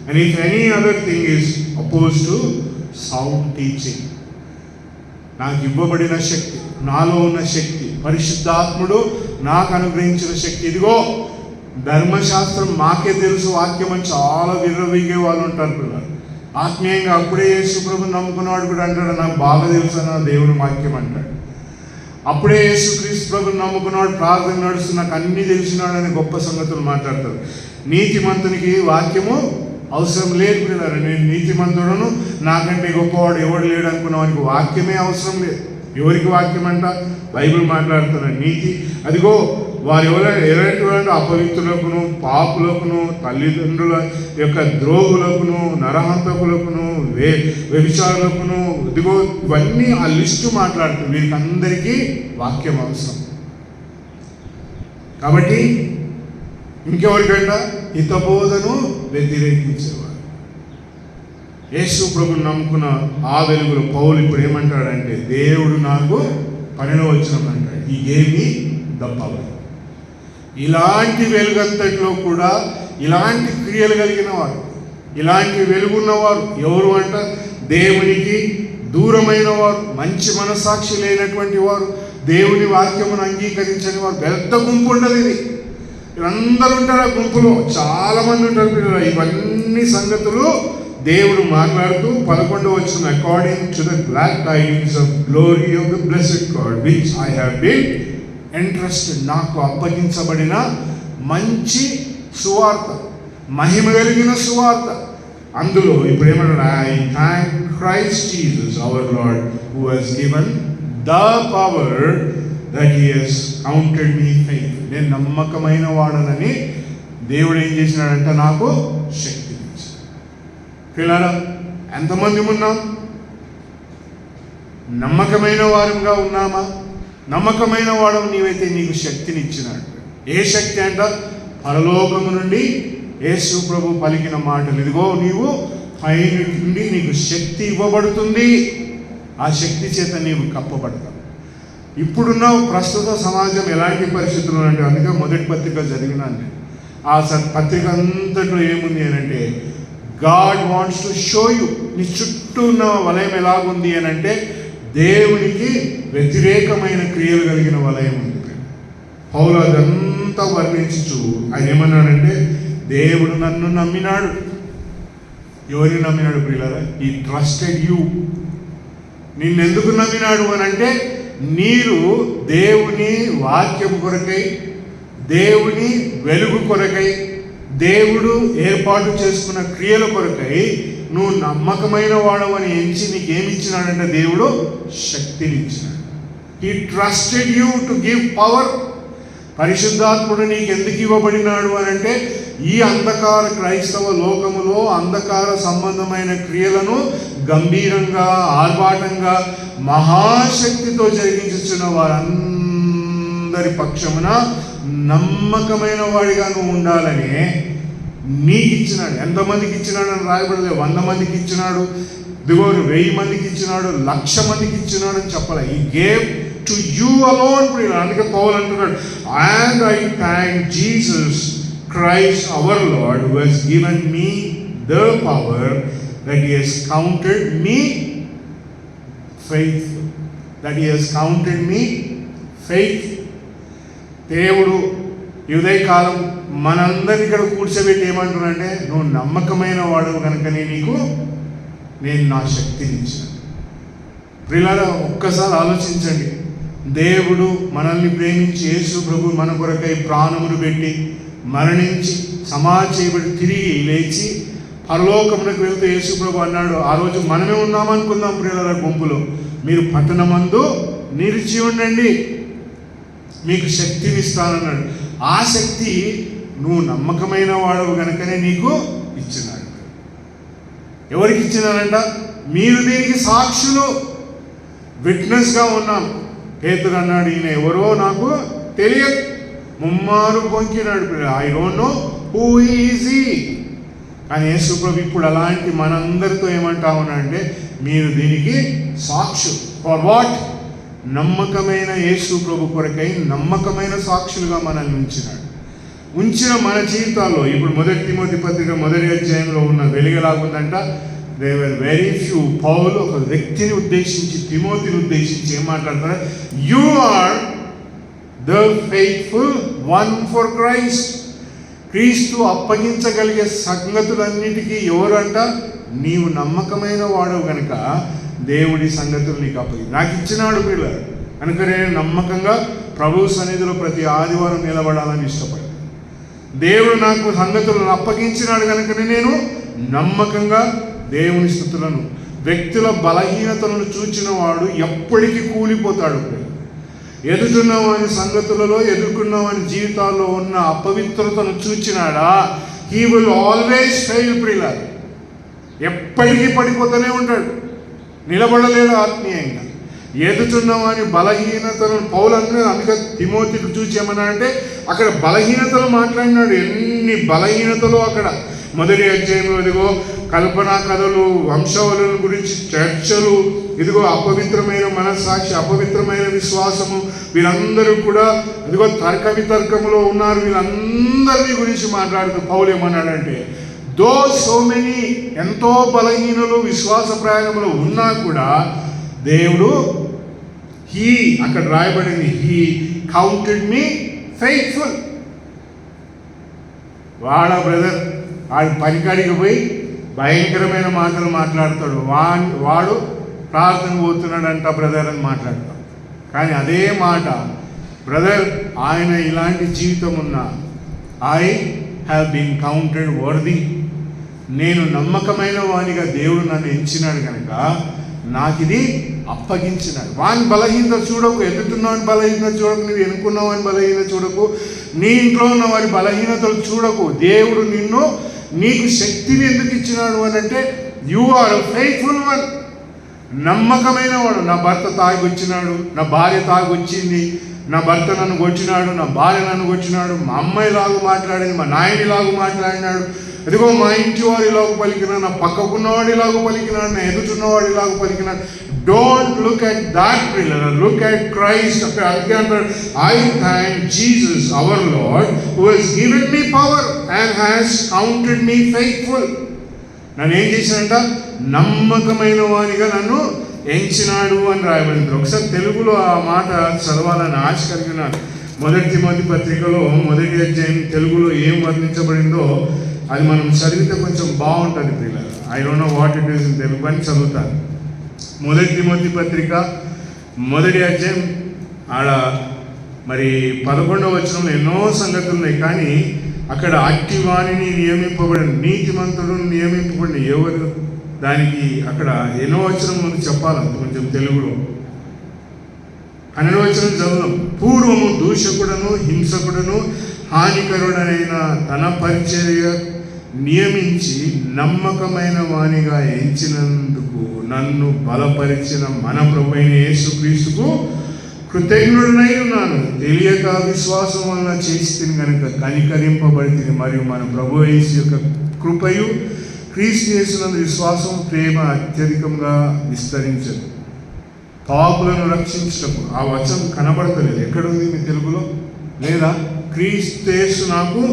and if any other thing is opposed to sound teaching. నాకు ఇవ్వబడిన శక్తి, నాలో ఉన్న శక్తి, పరిశుద్ధాత్ముడు నాకు అనుగ్రహించిన శక్తి, ఇదిగో ధర్మశాస్త్రం మాకే తెలుసు వాక్యం అని చాలా విర్రవీగే వాళ్ళు ఉంటారు పిల్లలు. ఆత్మీయంగా అప్పుడే యేసు ప్రభుని నమ్ముకున్నవాడు కూడా అంటాడు, నాకు బాగా తెలుసు అన్న దేవుని వాక్యం అంటాడు. అప్పుడే యేసుక్రీస్తు ప్రభుని నమ్ముకున్నవాడు ప్రార్థన నడుస్తూ నాకు అన్నీ తెలిసినాడని గొప్ప సంగతులు మాట్లాడతారు. నీతిమంతునికి వాక్యము అవసరం లేదు పిల్లలు. నేను నీతిమంతుడను, నాకంటే గొప్పవాడు ఎవడు లేడు అనుకున్నవానికి వాక్యమే అవసరం లేదు. ఎవరికి వాక్యం అంట, బైబిల్ మాట్లాడుతున్న నీతి. అదిగో వారు ఎలాంటి వాళ్ళు, అపవిత్రులకును, పాపులకును, తల్లిదండ్రుల యొక్క ద్రోహులకును, నరహంతకులకును, వ్యభిచారులకును, ఇదిగో ఇవన్నీ ఆ లిస్టు మాట్లాడుతుంది. వీరికి అందరికీ వాక్యం అవసరం. కాబట్టి ఇంకెవరికంట, హితబోధను వ్యతిరేకించేవారు. యేసు ప్రభుని నమ్ముకున్న ఆ వెలుగులో పౌలు ఇప్పుడు ఏమంటాడంటే, దేవుడు నాకు పనిలో వచ్చినాడంటాడు. ఈ గేవ్ మీ ద పవర్. ఇలాంటి వెలుగంతట్లో కూడా ఇలాంటి క్రియలు కలిగిన వారు, ఇలాంటి వెలుగున్నవారు ఎవరు అంట, దేవునికి దూరమైన వారు, మంచి మనస్సాక్షి లేనటువంటి వారు, దేవుని వాక్యమును అంగీకరించని వారు. పెద్ద గుంపు ఉండదు ఇది, వీళ్ళందరూ ఉంటారు ఆ గుంపులో, చాలామంది ఉంటారు పిల్లలు. ఇవన్నీ సంగతులు దేవుడు మాట్లాడుతూ 11వ వచనం, according to the glad tidings of glory of the blessed God which I have been entrusted. నాకు అప్పగించబడిన మంచి సువార్త, మహిమ కలిగిన సువార్త. అందులో ఇప్పుడు ఏమన్నాడు, I thank Christ Jesus our Lord who has given the power that he has counted me faith. నేను నమ్మకమైన వాడనని దేవుడు ఏం చేసినాడంటే నాకు శక్తి ఇచ్చాడు. పిల్లరా, ఎంతమంది ఉన్నాం? నమ్మకమైన వారంగా ఉన్నామా? నమ్మకమైన వాడు నీవైతే నీకు శక్తిని ఇచ్చినాడు. ఏ శక్తి అంట, పరలోకము నుండి యేసు ప్రభు పలికిన మాటలు. ఇదిగో నీవు పై నుండి నీకు శక్తి ఇవ్వబడుతుంది. ఆ శక్తి చేత నీవు కప్పబడతావు. ఇప్పుడున్న ప్రస్తుత సమాజం ఎలాంటి పరిస్థితులు అంటే, అందుకే మొదటి పత్రిక చదివినాను నేను. ఆ పత్రిక అంతట్లో ఏముంది అని అంటే, God wants to show you, నీ చుట్టూ ఉన్న వలయం ఎలాగుంది అని అంటే దేవునికి వ్యతిరేకమైన క్రియలు కలిగిన వలయం ఉంది. పౌలు అదంతా వర్ణించు ఆయన ఏమన్నాడంటే, దేవుడు నన్ను నమ్మినాడు. ఎవరిని నమ్మినాడు ప్రియులారా? ఈ ట్రస్టెడ్ యూ. నిన్నెందుకు నమ్మినాడు అని అంటే, మీరు దేవుని వాక్యం కొరకై, దేవుని వెలుగు కొరకై, దేవుడు ఏర్పాటు చేసుకున్న క్రియల కొరకై నువ్వు నమ్మకమైన వాడవని ఎంచి నీకేమిచ్చినాడంటే దేవుడు శక్తినిచ్చినాడు. He trusted you to give power. పరిశుద్ధాత్ముడు నీకు ఎందుకు ఇవ్వబడినాడు అని అంటే, ఈ అంధకార క్రైస్తవ లోకములో అంధకార సంబంధమైన క్రియలను గంభీరంగా, ఆర్భాటంగా, మహాశక్తితో జరిగించుచున్న వారందరి పక్షమున నమ్మకమైన వాడిగా నువ్వు ఉండాలని నీకు ఇచ్చినాడు. ఎంతమందికి ఇచ్చినాడు అని రాయబడలేదు. 100 మందికి ఇచ్చినాడు, 1000 మందికి ఇచ్చినాడు, 1,00,000 మందికి ఇచ్చినాడు అని చెప్పలే. ఈ గేవ్ టు యూ అలోన్. అందుకే పౌలు అంటున్నాడు, and I thank Jesus Christ our Lord, who has given me the power, that he has counted me faithful. That he has counted me faithful. దేవుడు ఈ ఉదయకాలం మనందరినీ ఇక్కడ కూర్చోబెట్టి ఏమంటున్నాడంటే, నువ్వు నమ్మకమైన వాడు కనుకనే నేను నా శక్తిని ఇచ్చాను. ప్రియులారా, ఒక్కసారి ఆలోచించండి. దేవుడు మనల్ని ప్రేమించి యేసు ప్రభు మన కొరకై ప్రాణమును పెట్టి మరణించి సమాధి చేయబడి తిరిగి లేచి పరలోకమునకు వెళ్తూ యేసు ప్రభు అన్నాడు, ఆ రోజు మనమే ఉన్నామనుకుందాం ప్రియులారా గుంపులో, మీరు పట్టణమందు నిలిచి ఉండండి, మీకు శక్తిని ఇస్తానన్నాడు. ఆ శక్తి నువ్వు నమ్మకమైన వాడు కనుకనే నీకు ఇచ్చినాడు. ఎవరికి ఇచ్చినారంట? మీరు దీనికి సాక్షులు, విట్నెస్గా ఉన్నాం. పేతురు అన్నాడు, ఈయన ఎవరో నాకు తెలియదు, ముమ్మారు పొంకినాడు. I don't know who is he. కానీ యేసు ప్రభు ఇప్పుడు అలాంటి మనందరితో ఏమంటా ఉన్నాడంటే, మీరు దీనికి సాక్షులు. For what? నమ్మకమైన యేసు ప్రభు కొరకై నమ్మకమైన సాక్షులుగా మనల్ని ఉంచిన మన జీవితాల్లో ఇప్పుడు 1 తిమోతి పత్రిక 1వ అధ్యాయంలో ఉన్న వెలుగలాగుందంట. They were very few. Paulu ఒక వ్యక్తిని ఉద్దేశించి, తిమోతిని ఉద్దేశించి ఏం మాట్లాడతారు? You are the faithful one for Christ. Kristu అప్పగించగలిగే సంగతులన్నిటికీ ఎవరు అంట? నీవు నమ్మకమైన వాడవు కనుక దేవుడి సంగతులు నీకు నాకు ఇచ్చినాడు పిల్లలు కనుక నేను నమ్మకంగా ప్రభు సన్నిధిలో ప్రతి ఆదివారం నిలబడాలని ఇష్టపడ్డాను. దేవుడు నాకు సంగతులను అప్పగించినాడు కనుక నేను నమ్మకంగా దేవుని స్తుతులను, వ్యక్తుల బలహీనతలను చూచిన వాడు ఎప్పటికీ కూలిపోతాడు. ఎదుగుతున్నవాని సంగతులలో, ఎదుర్కొన్నవాని జీవితాల్లో ఉన్న అపవిత్రతను చూచినాడా, హీ విల్ ఆల్వేస్ ఫెయిల్. ప్రియులారా, ఎప్పటికీ పడిపోతూనే ఉంటాడు, నిలబడలేడు ఆత్మీయంగా. ఎదుగుతున్నవాని బలహీనతలను పౌలు అన్నాడు. అందుకే తిమోతికి చూచి ఏమన్నాడంటే, అక్కడ బలహీనతలు మాట్లాడినాడు. ఎన్ని బలహీనతలు అక్కడ 1వ అధ్యాయంలో. ఇదిగో కల్పనా కథలు, వంశావళుల గురించి చర్చలు, ఇదిగో అపవిత్రమైన మనస్సాక్షి, అపవిత్రమైన విశ్వాసము, వీళ్ళందరూ కూడా ఇదిగో తర్క వితర్కములో ఉన్నారు. వీళ్ళందరినీ గురించి మాట్లాడుతూ పౌలు ఏమన్నాడంటే, దో సో మెనీ, ఎంతో బలహీనులు విశ్వాస ప్రయాణంలో ఉన్నా కూడా దేవుడు అక్కడ రాయబడింది, he counted me faithful. Brother వాడి పనికాడికి పోయి భయంకరమైన మాటలు మాట్లాడతాడు. వాడు ప్రార్థన పోతున్నాడంట బ్రదర్ అని మాట్లాడతాడు. కానీ అదే మాట, బ్రదర్ ఆయన ఇలాంటి జీవితం ఉన్నా, I have been counted worthy, నేను నమ్మకమైన వానిగా దేవుడు నన్ను ఎంచినాడు కనుక నాకు ఇది అప్పగించినాడు. వాని బలహీనత చూడకు, ఎదుగుతున్నవాని బలహీనత చూడకు, నువ్వు ఎన్నుకున్నవాని బలహీనత చూడకు, నీ ఇంట్లో ఉన్న వారి బలహీనతలు చూడకు. దేవుడు నీకు శక్తిని ఎందుకు ఇచ్చినాడు అని అంటే, యు ఆర్ ఫెయిత్ఫుల్ వన్, నమ్మకమైన వాడు. నా భర్త తాగొచ్చినాడు, నా భార్య తాగొచ్చింది, నా భర్త నన్ను కొచ్చినాడు, నా భార్య నన్ను కొచ్చినాడు, మా అమ్మాయిలాగా మాట్లాడింది, మా నాయనిలాగా మాట్లాడినాడు, అదిగో మా ఇంటి వాడిలాగా పలికినాడు, నా పక్కకున్నవాడిలాగా పలికినాడు, నా ఎదుటిన్నవాడిలాగా పలికినాడు. Don't look at that pillar, look at Christ. I thank Jesus, our Lord, who has given me power and has counted me faithful. నన్ను ఏం చేశాడంట? నమ్మకమైన వానిగా నన్ను ఎంచినాడు అని రాయబడింది. ఒకసారి తెలుగులో ఆ మాట చదవాలని ఆశ కలిగినాను. 1 తిమోతి పత్రికలో 1వ అధ్యాయం తెలుగులో ఏం వర్ణించబడిందో అది మనం చదివితే కొంచెం బాగుంటుంది పిల్లలు. I don't know what it is in Telugu అని చదువుతాను. 1 తిమోతి పత్రిక 1వ అధ్యాయం ఆడ మరి 11వ వచనంలో ఎన్నో సంగతులు ఉన్నాయి. కానీ అక్కడ అట్టి వాణిని నియమింపబడిన నీతిమంతుడు నియమింపబడిన ఎవరు దానికి అక్కడ ఎన్నో వచనం ముందు చెప్పాలంత కొంచెం తెలుగులో. 12వ వచనం చదువుదాం. పూర్వము దూషకుడను హింసకుడను హానికరుడనైన తన పరిచర్య నియమించి నమ్మకమైన వానిగా ఎంచినందుకు నన్ను బలపరిచిన మన ప్రభువైన యేసుక్రీస్తుకు కృతజ్ఞుడనై ఉన్నాను. తెలియక విశ్వాసం వల్ల చేసి కనుక కనికరింపబడి మరియు మన ప్రభు యేసు యొక్క కృపయు క్రీస్తు యేసునందు విశ్వాసం ప్రేమ అత్యధికంగా విస్తరించదు. పాపులను రక్షించటకు ఆ వచనం కనబడతలేదు. ఎక్కడుంది మీ తెలుగులో? లేదా క్రీస్తు యేసు నాకు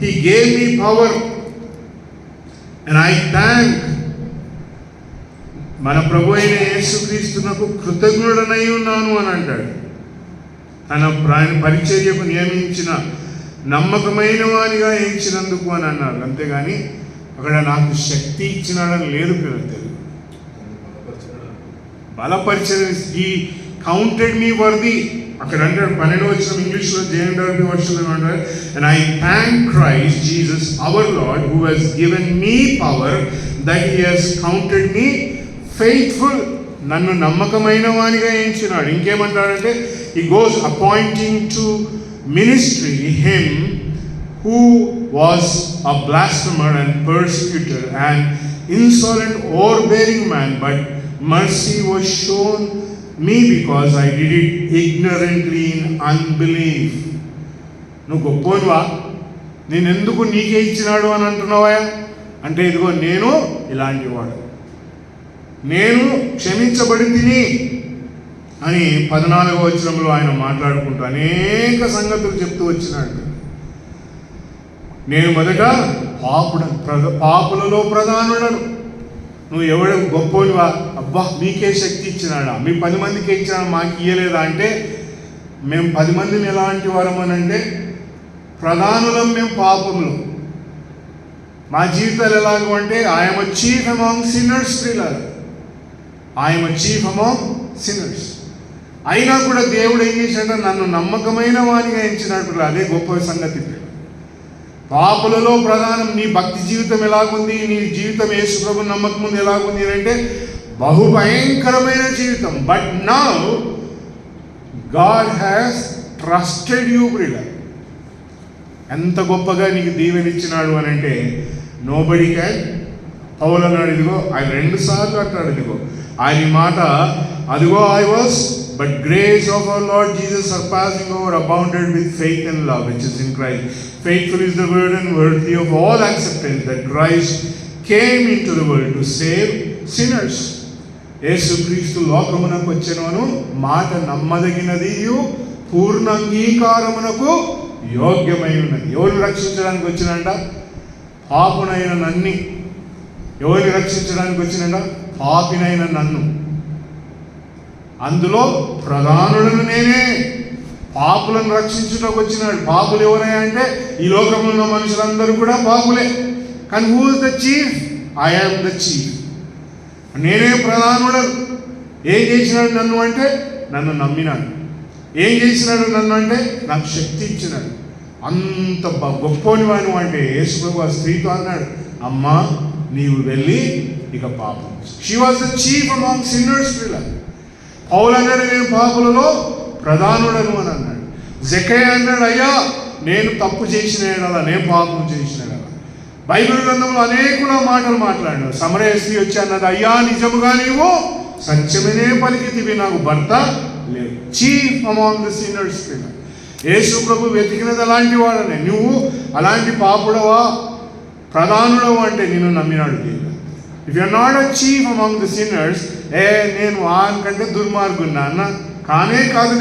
he gave me power and I thank. మన ప్రభు అయిన యేసుక్రీస్తునకు కృతజ్ఞుడనై ఉన్నాను అని అంటాడు. తన పరిచర్యకు నియమించిన నమ్మకమైన వానిగా ఎంచినందుకు అని అన్నారు. అంతేగాని అక్కడ నాకు శక్తి ఇచ్చినాడని లేదు పిల్లలు. బలపరిచిన ఈ కౌంటెడ్ మీ వర్ది అక్కడ అంటాడు. 12వ వచనం ఇంగ్లీష్లో JNW వర్షన్లో అంటారు, and I thank Christ Jesus our Lord who has given me power that he has counted me faithful. నన్ను నమ్మకమైన వానిగా ఎంచినాడు. ఇంకేమంటాడంటే he goes appointing to ministry him who was a blasphemer and persecutor and insolent overbearing man, but mercy was shown me because I did it ignorantly in unbelief. నువ్వు గొప్పవా, నేను ఎందుకు నీకే ఇచ్చినాడు అని అంటున్నావా అంటే, ఇదిగో నేను ఇలాంటి వాడు, నేను క్షమించబడి తిని అని 14వ వచనంలో ఆయన మాట్లాడుకుంటూ అనేక సంగతులు చెప్తూ వచ్చినాడు. నేను మొదట పాపులలో ప్రధానుడను. నువ్వు ఎవడు గొప్పనివా? అబ్బా మీకే శక్తి ఇచ్చినాడా? మీ 10 మందికి ఇచ్చినాడు, మాకు ఇయ్యలేదా అంటే, మేము 10 మందిని ఎలాంటి వారం అని అంటే ప్రధానులం, మేము పాపములు. మా జీవితాలు ఎలాగో అంటే I'm a chief among sinners. I'm a chief among sinners. అయినా కూడా దేవుడు ఏం చేశాడంటే నన్ను నమ్మకమైన వానిగా ఎంచినట్టు. అదే గొప్ప సంగతి. పాపులలో ప్రధానం. నీ భక్తి జీవితం ఎలాగుంది, నీ జీవితం యేసు ప్రభు నమ్మకం ముందు ఎలాగుంది అంటే బహు భయంకరమైన జీవితం. But now God has trusted you brother. ఎంత గొప్పగా నీకు దీవెనిచ్చినాడు అని అంటే నోబడి క్యాన్. పౌలు అన్నాడు, ఇదిగో ఆయన 2 సార్లు అంటాడు, ఇదిగో ఆయన మాట, అదిగో I was but grace of our Lord Jesus surpassing over abounded with faith and love which is in Christ. Faithful is the word and worthy of all acceptance that Christ came into the world to save sinners. యేసుక్రీస్తు లోకమునకు వచ్చెను మాట నమ్మదగినది పూర్ణ అంగీకారమునకు యోగ్యమై ఉన్నది. ఎవరిని రక్షించడానికి వచ్చినంట? పాపునైన నన్ని. ఎవరిని రక్షించడానికి వచ్చినంట? పాపినైన నన్ను. అందులో ప్రధానులను నేనే. పాపులను రక్షించుటకు వచ్చినాడు. పాపులు ఎవరయ్యా అంటే ఈ లోకంలో ఉన్న మనుషులందరూ కూడా పాపులే. కానీ who is the chief? I am the chief. నేనే ప్రధానుడను. ఏం చేసినాడు నన్ను అంటే నన్ను నమ్మినాడు. ఏం చేసినాడు నన్ను అంటే నాకు శక్తి ఇచ్చినాడు. అంత గొప్పని వాడు అంటే యేసు ప్రభు ఆ స్త్రీతో అన్నాడు, అమ్మా నీవు వెళ్ళి ఇక పాపం. She was the chief among sinners. Paulu అన్నాడు, నేను పాపులలో ప్రధానుడను అని అన్నాడు. జక్కయ్య అన్నాడు, అయ్యా నేను తప్పు చేసిన కదా, నేను పాపం చేసిన కదా. బైబిల్ గ్రంథంలో అనేకుల మాటలు మాట్లాడినాడు. సమరయ స్త్రీ వచ్చి అన్నది, అయ్యా నిజముగా నీవు సత్యమనే పలికితివి, నాకు భర్త లేదు. Chief among the sinners. Yesu ప్రభు వెతికినది అలాంటి వాడనే. నువ్వు అలాంటి పాపుడవా ప్రధానుడవు అంటే నిన్ను నమ్మినాడు దేవుడు. If you are not a chief among the sinners, నేను వాని కంటే దుర్మార్గున్నా అన్న, కానే కాదు.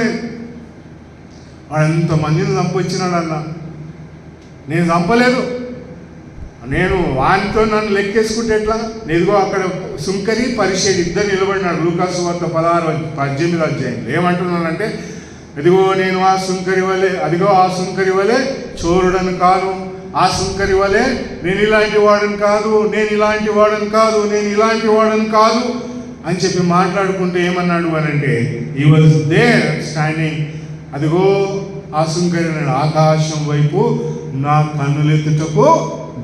వాడు ఎంతమందిని చంపొచ్చినాడు అన్న, నేను చంపలేదు. నేను వానితో నన్ను లెక్కేసుకుంటే ఎట్లా? ఇదిగో అక్కడ సుంకరి పరిషేది ఇద్దరు నిలబడినాడు. లూకాసు వార్త 16-18 అధ్యాయంలో ఏమంటున్నానంటే, ఇదిగో నేను ఆ సుంకరి వలె, అదిగో ఆ సుంకరి వలె చోరుడను కాను, ఆ సుంకరి వలె నేను ఇలాంటి వాడని కాదు, నేను ఇలాంటి వాడని కాదు, నేను ఇలాంటి వాడని కాదు అని చెప్పి మాట్లాడుకుంటూ ఏమన్నాడు అనంటే, ఈ వాజ్ దేర్ స్టాండింగ్, అదిగో ఆ సుంకరి అన్నాడు, ఆకాశం వైపు నా కన్నులెత్తుటకు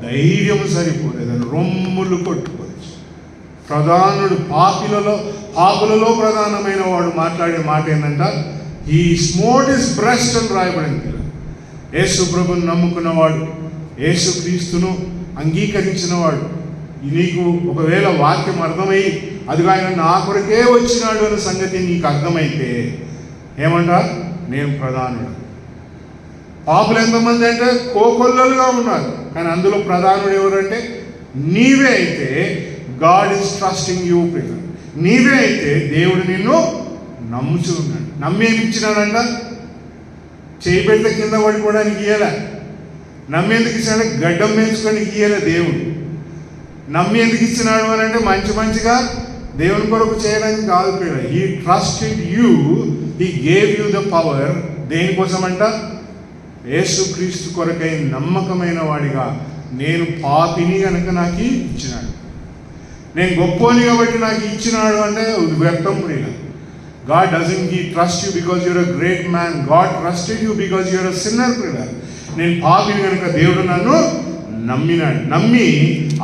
ధైర్యం సరిపోలేదని రొమ్ములు కొట్టుకోవచ్చు. ప్రధానుడు పాపులలో ప్రధానమైన వాడు మాట్లాడే మాట ఏంటంట, ఈ స్మోట్ ఇస్ బ్రెస్ట్ అని రాయబడింది. యేసు ప్రభుని నమ్ముకున్నవాడు, యేసు క్రీస్తును అంగీకరించినవాడు, నీకు ఒకవేళ వాక్యం అర్థమై అదిగో ఆయన నా కొరకే వచ్చినాడు అనే సంగతి నీకు అర్థమైతే ఏమంటా, నేను ప్రధానుడు. పాపులు ఎంతమంది అంటే కోకొల్లలుగా ఉన్నారు, కానీ అందులో ప్రధానుడు ఎవరంటే నీవే అయితే. God is trusting you prison. నీవే అయితే దేవుడు నిన్ను నమ్ముచూ ఉన్నాడు. నమ్మి ఏమి ఇచ్చినాడంట? చేయి పెడితే కింద పడిపోవడానికి ఇయ్యలే. నమ్మి ఎందుకు ఇచ్చినాడు? గడ్డం పెంచుకోనికి ఇయ్యలే దేవుడు. నమ్మి ఎందుకు ఇచ్చినాడు అని అంటే మంచిగా దేవుని కొరకు చేయడానికి కాదు ప్రియ. He trusted you, he gave you the power. దేనికోసం అంట? యేసుక్రీస్తు కొరకై నమ్మకమైన వాడిగా, నేను పాపిని కనుక నాకు ఇచ్చినాడు, నేను గొప్పోని కాబట్టి నాకు ఇచ్చినాడు అంటే వ్యర్థం ప్రియ. God doesn't trust you because you're a great man, God trusted you because you're a sinner ప్రియ. నేను పాపిని కనుక దేవుడు నన్ను నమ్మినాడు, నమ్మి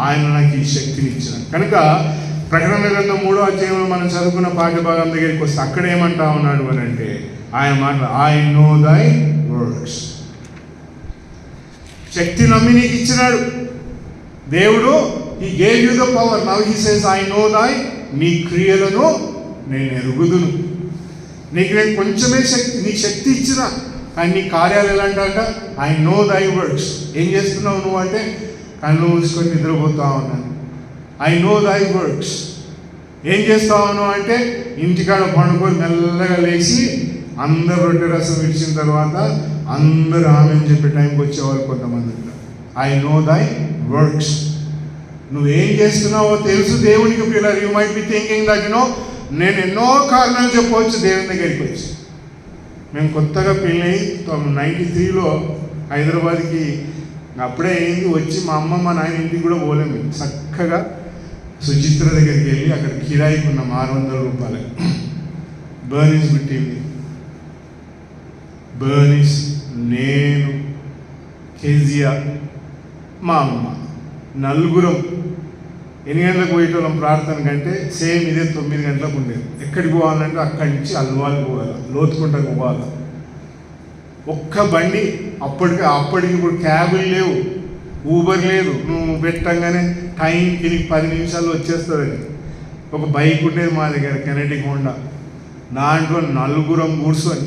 ఆయన నాకు ఈ శక్తిని ఇచ్చినాడు. కనుక ప్రకటన గ్రంథం 3వ అధ్యాయంలో మనం చదువుకున్న పాఠ్యభాగం దగ్గరికి వస్తే అక్కడ ఏమంటా ఉన్నాడు అని అంటే, ఆయన మాట, ఐ నో దై వర్క్స్. శక్తి నమ్మి నీకు ఇచ్చినాడు దేవుడు. He gave you the power. Now he says I know దై, నీ క్రియలను నేను ఎరుగుదును. నీకు నేను కొంచెమే నీకు శక్తి ఇచ్చిన, కానీ నీ కార్యాలు ఎలాంటి? I know thy works. ఏం చేస్తున్నావు నువ్వు అంటే, కళ్ళు మూసుకొని నిద్రపోతా ఉన్నాను. I know thy works. ఏం చేస్తావు అంటే, ఇంటికాడ పండుకొని మెల్లగా లేచి అందరు రొట్టె రసం విడిచిన తర్వాత అందరూ ఆమె అని చెప్పే టైంకి వచ్చేవాళ్ళు కొంతమంది. I know thy works. నువ్వేం చేస్తున్నావో తెలుసు దేవునికి పిల్లలు. You might be thinking that నేను ఎన్నో కారణాలు చెప్పవచ్చు దేవుని దగ్గరికి వచ్చి. మేము కొత్తగా పెళ్ళి 93లో హైదరాబాద్కి అప్పుడే అయింది. వచ్చి మా అమ్మ మా నాయన ఇంటికి కూడా పోలేము. చక్కగా సుచిత్ర దగ్గరికి వెళ్ళి అక్కడ కిరాయికి ఉన్న 600 రూపాయలు బర్నీస్ పెట్టింది. బర్నీస్, నేను, కేజియా, మా అమ్మ, నలుగురం 8 గంటలకు పోయేటోళ్ళం ప్రార్థన కంటే. సేమ్ ఇదే 9 గంటలకు ఉండేది. ఎక్కడికి పోవాలంటే అక్కడి నుంచి అల్వాలు పోవాలి, లోతుకుంటకు పోవాలి. ఒక్క బండి అప్పటికి ఇప్పుడు క్యాబులు లేవు, ఊబర్ లేదు. నువ్వు పెట్టంగానే టైంకి 10 నిమిషాల్లో వచ్చేస్తుందని. ఒక బైక్ ఉండేది మా దగ్గర, కెనెటిక్ హోండా. దాంట్లో నలుగురం కూర్చొని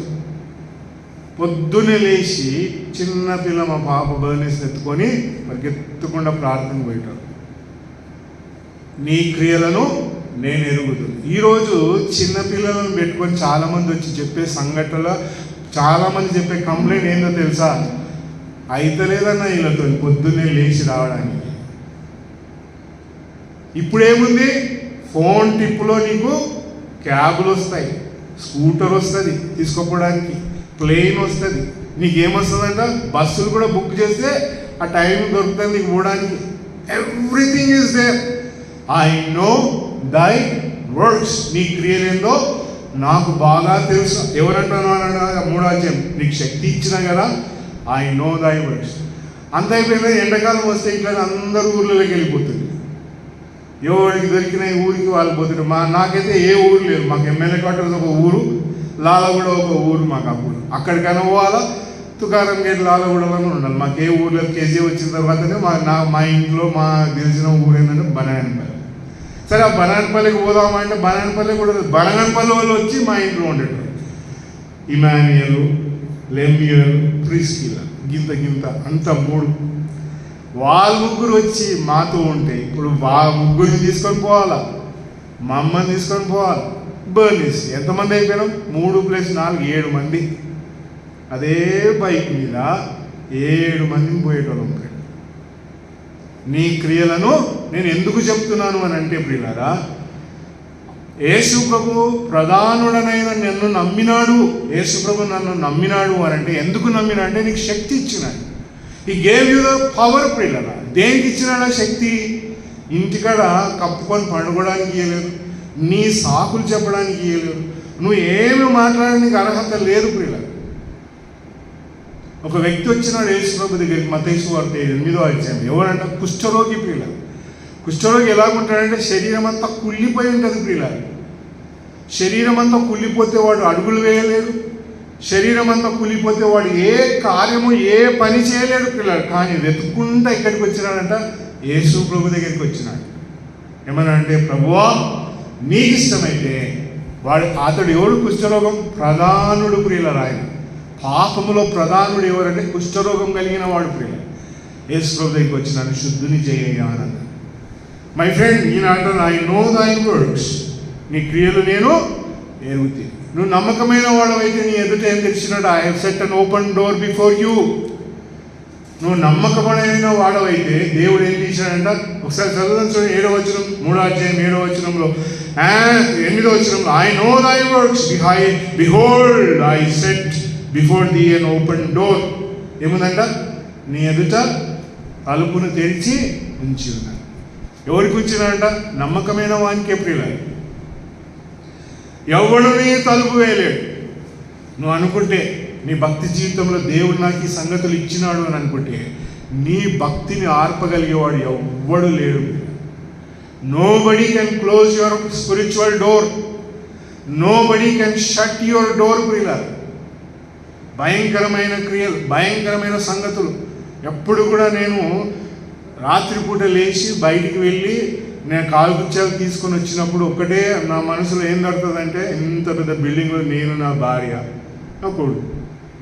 పొద్దున్నే లేచి చిన్నపిల్ల మా పాప బర్నీస్ ఎత్తుకొని పరిగెత్తకుండా ప్రార్థనకు పోయేటారు. నీ క్రియలను నేను ఎరుగుతాను. ఈరోజు చిన్నపిల్లలను పెట్టుకొని చాలామంది వచ్చి చెప్పే సంఘటనలో చాలామంది చెప్పే కంప్లైంట్ ఏందో తెలుసా? అయితలేదన్న వీళ్ళతో పొద్దున్నే లేచి రావడానికి. ఇప్పుడేముంది? ఫోన్ టిప్పులో నీకు క్యాబులు వస్తాయి, స్కూటర్ వస్తుంది తీసుకోపోవడానికి, ప్లేన్ వస్తుంది. నీకేమొస్తుందంట? బస్సులు కూడా బుక్ చేస్తే ఆ టైం దొరుకుతుంది నీకు పోవడానికి. Everything is there. I know thy works. నీ క్రియలేందో నాకు బాగా తెలుసు. ఎవరంటాను అన్నాడు 3వ అధ్యాయం, నీకు శక్తి ఇచ్చినా కదా. I know thy works. అంత అయిపోయింది. ఎండాకాలం వస్తే ఇట్లా అందరూ ఊర్లలోకి వెళ్ళిపోతుంది. ఎవరికి దొరికిన ఊరికి వాళ్ళు పోతుంది. నాకైతే ఏ ఊరు లేదు. మాకు ఎమ్మెల్యే క్వార్టర్స్ ఒక ఊరు, లాలగూడ ఒక ఊరు. మాకు అప్పుడు అక్కడికైనా పోవాలా, తుకారం గేట్ లాలగూడలోనే ఉండాలి. మాకు ఏ ఊర్లో కేజీ వచ్చిన తర్వాతనే మా ఇంట్లో మా తెలిసిన ఊరు ఏంటంటే బనాయనపల్లి. సరే, ఆ బనాయనపల్లికి పోదామంటే బనాయనపల్లి కూడా బనాయనపల్లి వాళ్ళు వచ్చి మా ఇంట్లో ఉండేటోళ్ళు. ఇమాన్యుయల్, లెమ్యూయల్, ప్రిస్కిలా, గింత అంత 3 వాళ్ళ ముగ్గురు వచ్చి మాతో ఉంటే ఇప్పుడు ముగ్గురిని తీసుకొని పోవాలా. మా అమ్మని తీసుకొని పోవాలి. బర్నిస్ ఎంతమంది అయిపోయినాం? 3 + 4 7 మంది. అదే బైక్ మీద 7 మందిని పోయేటోళ్ళం. నీ క్రియలను నేను ఎందుకు చెప్తున్నాను అని అంటే ప్రియులారా, యేసు ప్రభు ప్రధానుడనైన నన్ను నమ్మినాడు. యేసు ప్రభు నన్ను నమ్మినాడు అని అంటే ఎందుకు నమ్మినా అంటే నీకు శక్తి ఇచ్చినాడు. ఈ గేవ్ యూ ద పవర్. ప్రియులారా, దేనికి ఇచ్చినాడా శక్తి? ఇంటికాడ కప్పుకొని పండుకోవడానికి ఇవ్వలేదు, నీ సాకులు చెప్పడానికి ఇవ్వలేదు, నువ్వు ఏమి మాట్లాడడానికి అర్హత లేదు. ప్రియులారా, ఒక వ్యక్తి వచ్చినాడు యేసు ప్రభు దగ్గరికి, మత్తయి సువార్త 8వ అధ్యాయం. ఎవరంట? కుష్ఠరోగి. ప్రియులారా, కుష్ఠరోగి ఎలాగుంటాడంటే శరీరం అంతా కుళ్ళిపోయి ఉంటుంది. ప్రియులారా, శరీరం అంతా కుళ్ళిపోతే వాడు అడుగులు వేయలేడు, శరీరం అంతా కుళ్ళిపోతే వాడు ఏ కార్యము ఏ పని చేయలేడు. పిల్లలు కానీ వెతుక్కుంటా ఇక్కడికి వచ్చినాడంట, యేసు ప్రభు దగ్గరికి వచ్చినాడు. ఏమన్నా అంటే, ప్రభువా నీకు ఇష్టమైతే అతడు ఎవడు? కుష్ఠరోగం ప్రధానుడు. ప్రియులారా, ఆయన పాపములో ప్రధానుడు ఎవరంటే కుష్ఠరోగం కలిగిన వాడు. ప్రియులారా, యేసు ప్రభు దగ్గరికి వచ్చినాడు, శుద్ధుని చేయ అన్నాడు. మై ఫ్రెండ్, ఈయన ఐ నో దై వర్క్స్, నీ క్రియలు నేను ఎరుగుతాను. నువ్వు నమ్మకమైన వాడవైతే నీ ఎదుట ఏం తెచ్చినాడు? I have set an open door before you. నువ్వు నమ్మకమైన వాడవైతే దేవుడు ఏం చేశాడంట? ఒకసారి చదువుదాం చూడండి. 7వ వచనం, 3వ అధ్యాయం 7వ వచనంలో, 8వ వచనంలో, I know thy works, behold I set before the an open door. ఏముందంట? నీ ఎదుట తలుపును తెరిచి ఉంచి ఉన్నాడు. ఎవరికి ఉంచినాడంట? నమ్మకమైన వానికి. ప్రియులారా, ఎవడు నీ తలుపు వేయలేడు. నువ్వు అనుకుంటే నీ భక్తి జీవితంలో దేవుడు నాకు ఈ సంగతులు ఇచ్చినాడు అని అనుకుంటే నీ భక్తిని ఆర్పగలిగేవాడు ఎవ్వడు లేడు. Nobody can close your spiritual door, nobody can shut your door. ప్రియులారా, భయంకరమైన క్రియలు, భయంకరమైన సంగతులు. ఎప్పుడు కూడా నేను రాత్రిపూట లేచి బయటికి వెళ్ళి నేను కాలుగుచ్చాలు తీసుకొని వచ్చినప్పుడు ఒక్కటే నా మనసులో ఏం జరుగుతుందంటే, ఇంత పెద్ద బిల్డింగ్లో నేను, నా భార్య, నా కొడుకు,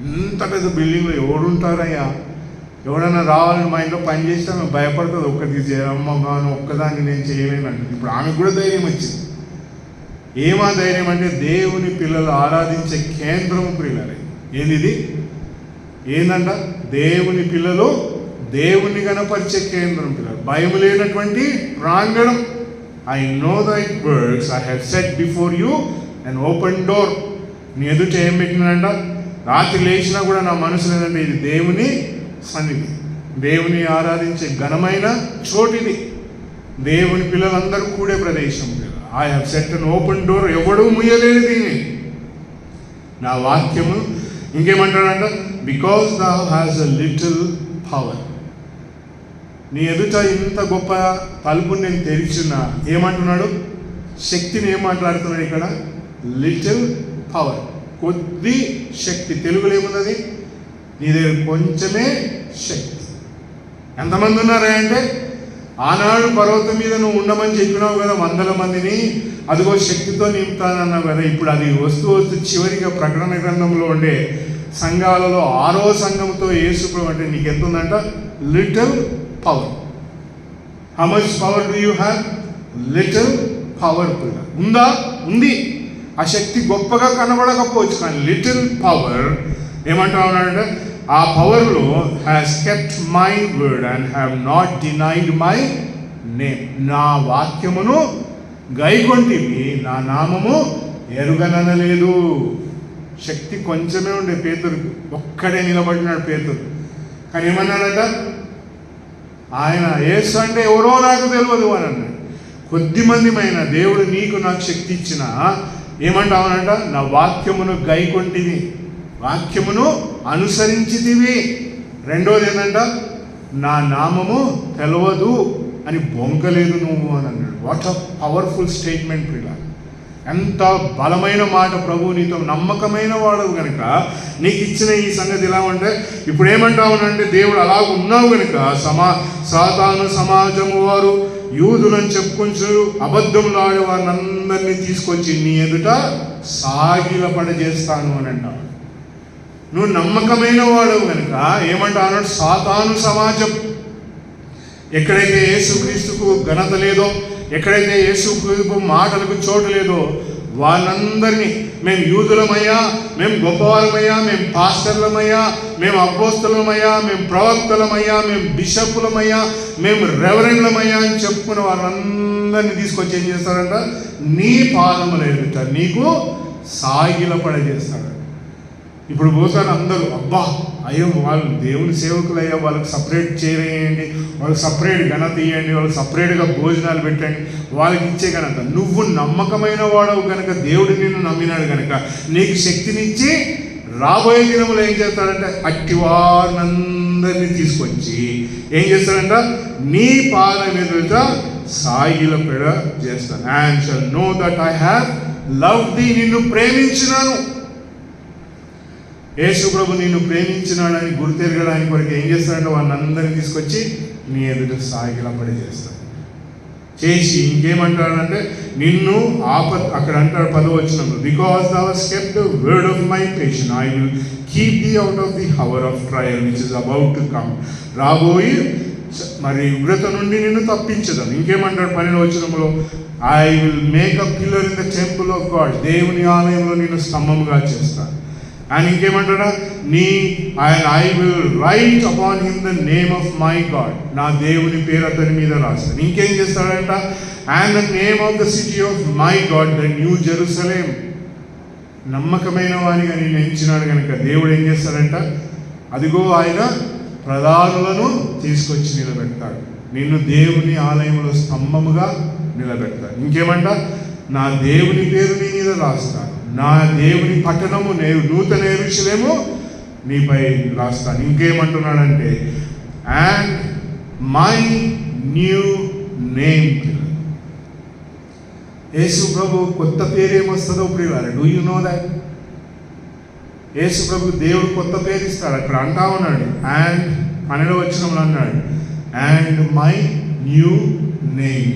ఇంత పెద్ద బిల్డింగ్లో ఎవడుంటారయ్యా? ఎవడన్నా రావాలని మా ఇంట్లో పని చేస్తే ఆమె భయపడుతుంది. ఒక్కటి అమ్మగాను ఒక్కదాన్ని నేను చేయలేను అంటే. ఇప్పుడు ఆమెకు కూడా ధైర్యం వచ్చింది. ఏమా ధైర్యం అంటే, దేవుని పిల్లలు ఆరాధించే కేంద్రం. ప్రియులారా, ఏంది? ఏందంట? దేవుని పిల్లలు దేవుని గణపరిచే కేంద్రం. పిల్లలు భయం లేనటువంటి ప్రాంగణం. I know thy works, I have set before you and open door. నీ ఎదుట ఏం పెట్టినాడంట? రాత్రి లేచినా కూడా నా మనసులో ఏంటంటే, ఇది దేవుని సన్నిధి, దేవుని ఆరాధించే ఘనమైన చోటిది, దేవుని పిల్లలందరూ కూడే ప్రదేశం. I have set an open door, ఎవడూ ముయ్యలేని దీన్ని. నా వాక్యము ఇంకేమంటాడంట? Because thou has a little power. నీ ఎదుట ఇంత గొప్ప తలుపుని నేను తెరిచున్నా. ఏమంటున్నాడు? శక్తిని ఏం మాట్లాడుతున్నాడు ఇక్కడ? లిటిల్ పవర్, కొద్ది శక్తి. తెలుగులో ఏమున్నది? నీ దగ్గర కొంచెమే శక్తి. ఎంతమంది ఉన్నారా అంటే, ఆనాడు పర్వతం మీద నువ్వు ఉండమని చెప్పినావు కదా 100 మందిని, అదిగో శక్తితో నింపుతానన్నావు కదా. ఇప్పుడు అది వస్తూ చివరిగా ప్రకటన గ్రంథంలో ఉండే సంఘాలలో 6వ సంఘంతో యేసు ప్రభు అంటే నీకు ఎంత ఉందంట? Little power. How much power do you have? Little power. ఉందా? ఉంది. ఆ శక్తి గొప్పగా కనబడకపోవచ్చు, కానీ లిటిల్ పవర్ ఏమంటా ఉన్నాడంటే, ఆ పవర్లో has kept my word and have not denied my name. నా వాక్యమును గైకొంటివి, నా నామము ఎరుగననలేదు. శక్తి కొంచెమే ఉండే పేతురుకు, ఒక్కడే నిలబడినాడు పేతురు. కానీ ఏమన్నాడట? ఆయన యేసు అంటే ఎవరో నాకు తెలియదు అని అన్నాడు. కొద్దిమందిమైన దేవుడు నీకు నాకు శక్తి ఇచ్చిన ఏమంటావనంట? నా వాక్యమును గైకొంటివి, వాక్యమును అనుసరించితివి. రెండోది ఏంటంట? నా నామము తెలవదు అని బొంకలేదు నువ్వు అని అన్నాడు. What a powerful statement. ఇలా ఎంత బలమైన మాట. ప్రభు నీతో నమ్మకమైన వాడు కనుక నీకు ఇచ్చిన ఈ సంగతి ఎలా అంటే, ఇప్పుడు ఏమంటావునంటే, దేవుడు అలా ఉన్నావు కనుక సాతాను సమాజము వారు యూదులను చెప్పుకొంచు అబద్ధములు ఆడే వారిని అందరినీ తీసుకొచ్చి నీ ఎదుట సాగిలపడజేస్తాను అని అంటావు. నువ్వు నమ్మకమైన వాడు కనుక ఏమంటావు? సాతాను సమాజం. ఎక్కడైతే యేసుక్రీస్తుకు ఘనత లేదో, ఎక్కడైతే యేసు క్రీస్తు మాటలకు చోటు లేదో వాళ్ళందరినీ మేము యూదులమయ్యా, మేము గొప్పవారమయ్యా, మేము పాస్టర్లమయ్యా, మేము అపోస్తలమయ్యా, మేము ప్రవక్తలమయ్యా, మేము బిషపులమయ్యా, మేము రెవరెండ్లమయ్యా అని చెప్పుకున్న వాళ్ళందరినీ తీసుకొచ్చి ఏం చేస్తారంట? నీ పాదముల ఎదుట నీకు సాగిలపడజేస్తాడు. ఇప్పుడు పోతారు అందరూ, అబ్బా అయ్యో వాళ్ళు దేవుని సేవకులు అయ్యా, వాళ్ళకి సపరేట్ చేయండి, వాళ్ళకి సపరేట్ ఘనత ఇవ్వండి, వాళ్ళకి సపరేట్గా భోజనాలు పెట్టండి, వాళ్ళకి ఇచ్చే ఘనత. నువ్వు నమ్మకమైన వాడవు కనుక, దేవుడు నిన్ను నమ్మినాడు కనుక నీకు శక్తినిచ్చి రాబోయే దినములు ఏం చేస్తాడంటే అట్టివారినందరినీ తీసుకొచ్చి ఏం చేస్తాడంట? నీ పాదం ఎదుట సాగిలపడ చేస్తాను. And shall know that I have love the, నిన్ను ప్రేమించినాను. యేసు ప్రభు నిన్ను ప్రేమించినాడని గుర్తెరగడానికి వరకు ఏం చేస్తాడంటే వాళ్ళందరినీ తీసుకొచ్చి నీ ఎదుట సాగిలపడి చేస్తాడు. చేసి ఇంకేమంటాడంటే నిన్ను అక్కడ అంటాడు 10వ వచనంలో, because thou hast kept the word of my patience, I will keep thee out of the hour of trial which is about to come. రాబోయి మరి ఉగ్రత నుండి నిన్ను తప్పించదాను. ఇంకేమంటాడు 12వ వచనంలో, I will make a pillar in the temple of God, దేవుని ఆలయంలో నిన్ను స్తంభముగా చేస్తాను. అండ్ ఇంకేమంటాడా? I will write upon him the name of my God, నా దేవుని పేరు అతని మీద రాస్తాను. ఇంకేం చేస్తాడంట? And the name of the city of my God, the new Jerusalem. నమ్మకమైన వానిగా నేను ఎంచినాడు కనుక దేవుడు ఏం చేస్తాడంట? అదిగో ఆయన ప్రధానులను తీసుకొచ్చి నిలబెడతాడు, నిన్ను దేవుని ఆలయంలో స్తంభముగా నిలబెడతాడు. ఇంకేమంట? నా దేవుని పేరు నీ మీద రాస్తాను, నా దేవుని పట్టణము నూతన యెరూషలేము నీపై రాస్తాను. ఇంకేమంటున్నాడంటే అండ్ మై న్యూ నేమ్. యేసు ప్రభు కొత్త పేరు ఏమొస్తుందో ప్రియులారా, డూ యూ నో దాట్? యేసు ప్రభు దేవుడు కొత్త పేరు ఇస్తాడు. అక్కడ అంటా ఉన్నాడు, అండ్ 12వ వచనంలో అన్నాడు అండ్ మై న్యూ నేమ్.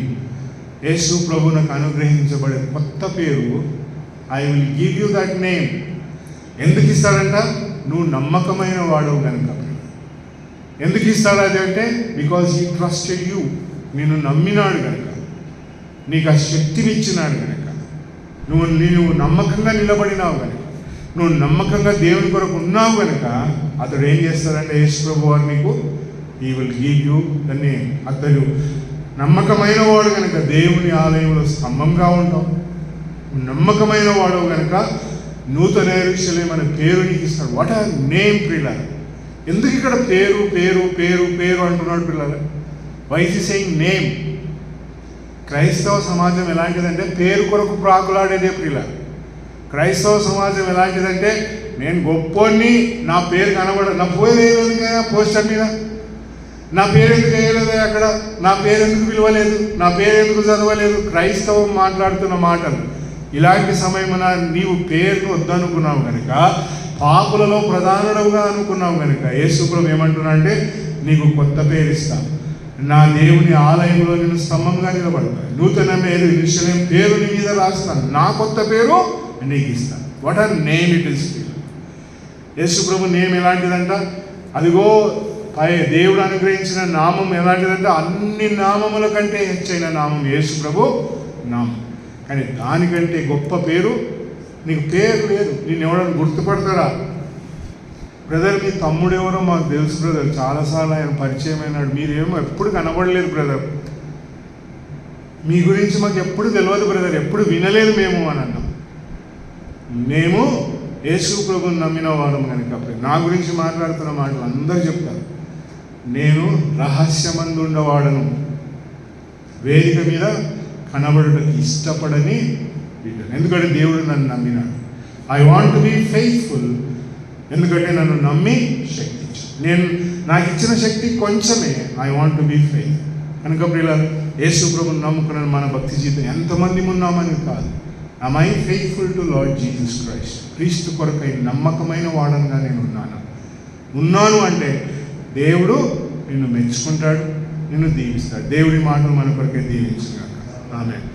యేసు ప్రభు నాకు అనుగ్రహించబడే కొత్త పేరు, I will give you that name. ఎందుకు ఇస్తాడంట? నువ్వు నమ్మకమైన వాడవు కనుక. ఎందుకు ఇస్తాడు అది అంటే బికాజ్ హీ ట్రస్టెడ్ యూ, నిన్ను నమ్మినాడు కనుక, నీకు ఆ శక్తిని ఇచ్చినాడు కనుక, నువ్వు నమ్మకంగా నిలబడినావు కనుక, నువ్వు నమ్మకంగా దేవుని కొరకు ఉన్నావు కనుక అతడు ఏం చేస్తాడంటే యేసు ప్రభు వారు నీకు he will give you the name. అతడు నమ్మకమైన వాడు కనుక దేవుని ఆలయంలో స్తంభంగా ఉంటావు. నమ్మకమైన వాడు కనుక నూతన యెరూషలేం అనే పేరు నీకు ఇస్తాడు. వాట్ ఆర్ నేమ్ పిల్లల? ఎందుకు ఇక్కడ పేరు పేరు పేరు పేరు అంటున్నాడు పిల్లల? Why is he saying name? క్రైస్తవ సమాజం ఎలాంటిదంటే పేరు కొరకు ప్రాకులాడేదే పిల్లల. క్రైస్తవ సమాజం ఎలాంటిదంటే నేను గొప్పోని, నా పేరు నా పేరు వేయలేదు కదా పోస్టర్ మీద, నా పేరు ఎందుకు వేయలేదు అక్కడ, నా పేరు ఎందుకు పిలవలేదు, నా పేరు ఎందుకు చదవలేదు. క్రైస్తవం మాట్లాడుతున్న మాటలు. ఇలాంటి సమయమున నీవు పేరును వద్దనుకున్నావు కనుక, పాపులలో ప్రధానుడుగా అనుకున్నావు కనుక యేసు ప్రభు ఏమంటున్నా అంటే నీకు కొత్త పేరు ఇస్తాను, నా దేవుని ఆలయంలో నేను స్తంభంగా నిలబడతాను, నూతన యెరూషలేం పేరు నీ మీద రాస్తాను, నా కొత్త పేరు నీకు ఇస్తాను. What are name it is? Yesu ప్రభు నేమ్ ఎలాంటిదంట? అదిగో దేవుడు అనుగ్రహించిన నామం ఎలాంటిదంటే అన్ని నామముల కంటే హెచ్చైన నామం యేసు ప్రభు నామం. కానీ దానికంటే గొప్ప పేరు నీకు పేరు లేదు. నేను ఎవరైనా గుర్తుపడతారా? బ్రదర్ మీ తమ్ముడు ఎవరో మాకు తెలుసు బ్రదర్, చాలాసార్లు ఆయన పరిచయం అయినాడు, మీరేమో ఎప్పుడు కనబడలేదు బ్రదర్, మీ గురించి మాకు ఎప్పుడు తెలియదు బ్రదర్, ఎప్పుడు వినలేదు మేము అని అన్నాం. మేము యేసు ప్రభుని నమ్మిన వాళ్ళం కనుక నా గురించి మాట్లాడుతున్న మాటలు అందరూ చెప్తారు. నేను రహస్యమందు ఉండవాడను, వేదిక మీద కనబడుటకు ఇష్టపడని బిడ్డను. ఎందుకంటే దేవుడు నన్ను నమ్మినాడు. I want to be faithful, ఎందుకంటే నన్ను నమ్మి శక్తి ఇచ్చాను. నాకు ఇచ్చిన శక్తి కొంచెమే. I want to be faith కనుక ప్రియుల యేసు ప్రభుని నమ్ముకున్న మన భక్తి జీవితం ఎంతమంది ఉన్నామని కాదు. am I faithful to Lord Jesus Christ? క్రీస్తు కొరకై నమ్మకమైన వాడనుగా నేను ఉన్నాను అంటే దేవుడు నిన్ను మెచ్చుకుంటాడు, నిన్ను దీవిస్తాడు. దేవుడి మాటలు మన కొరకే దీవించుగాక. ఆమేన్.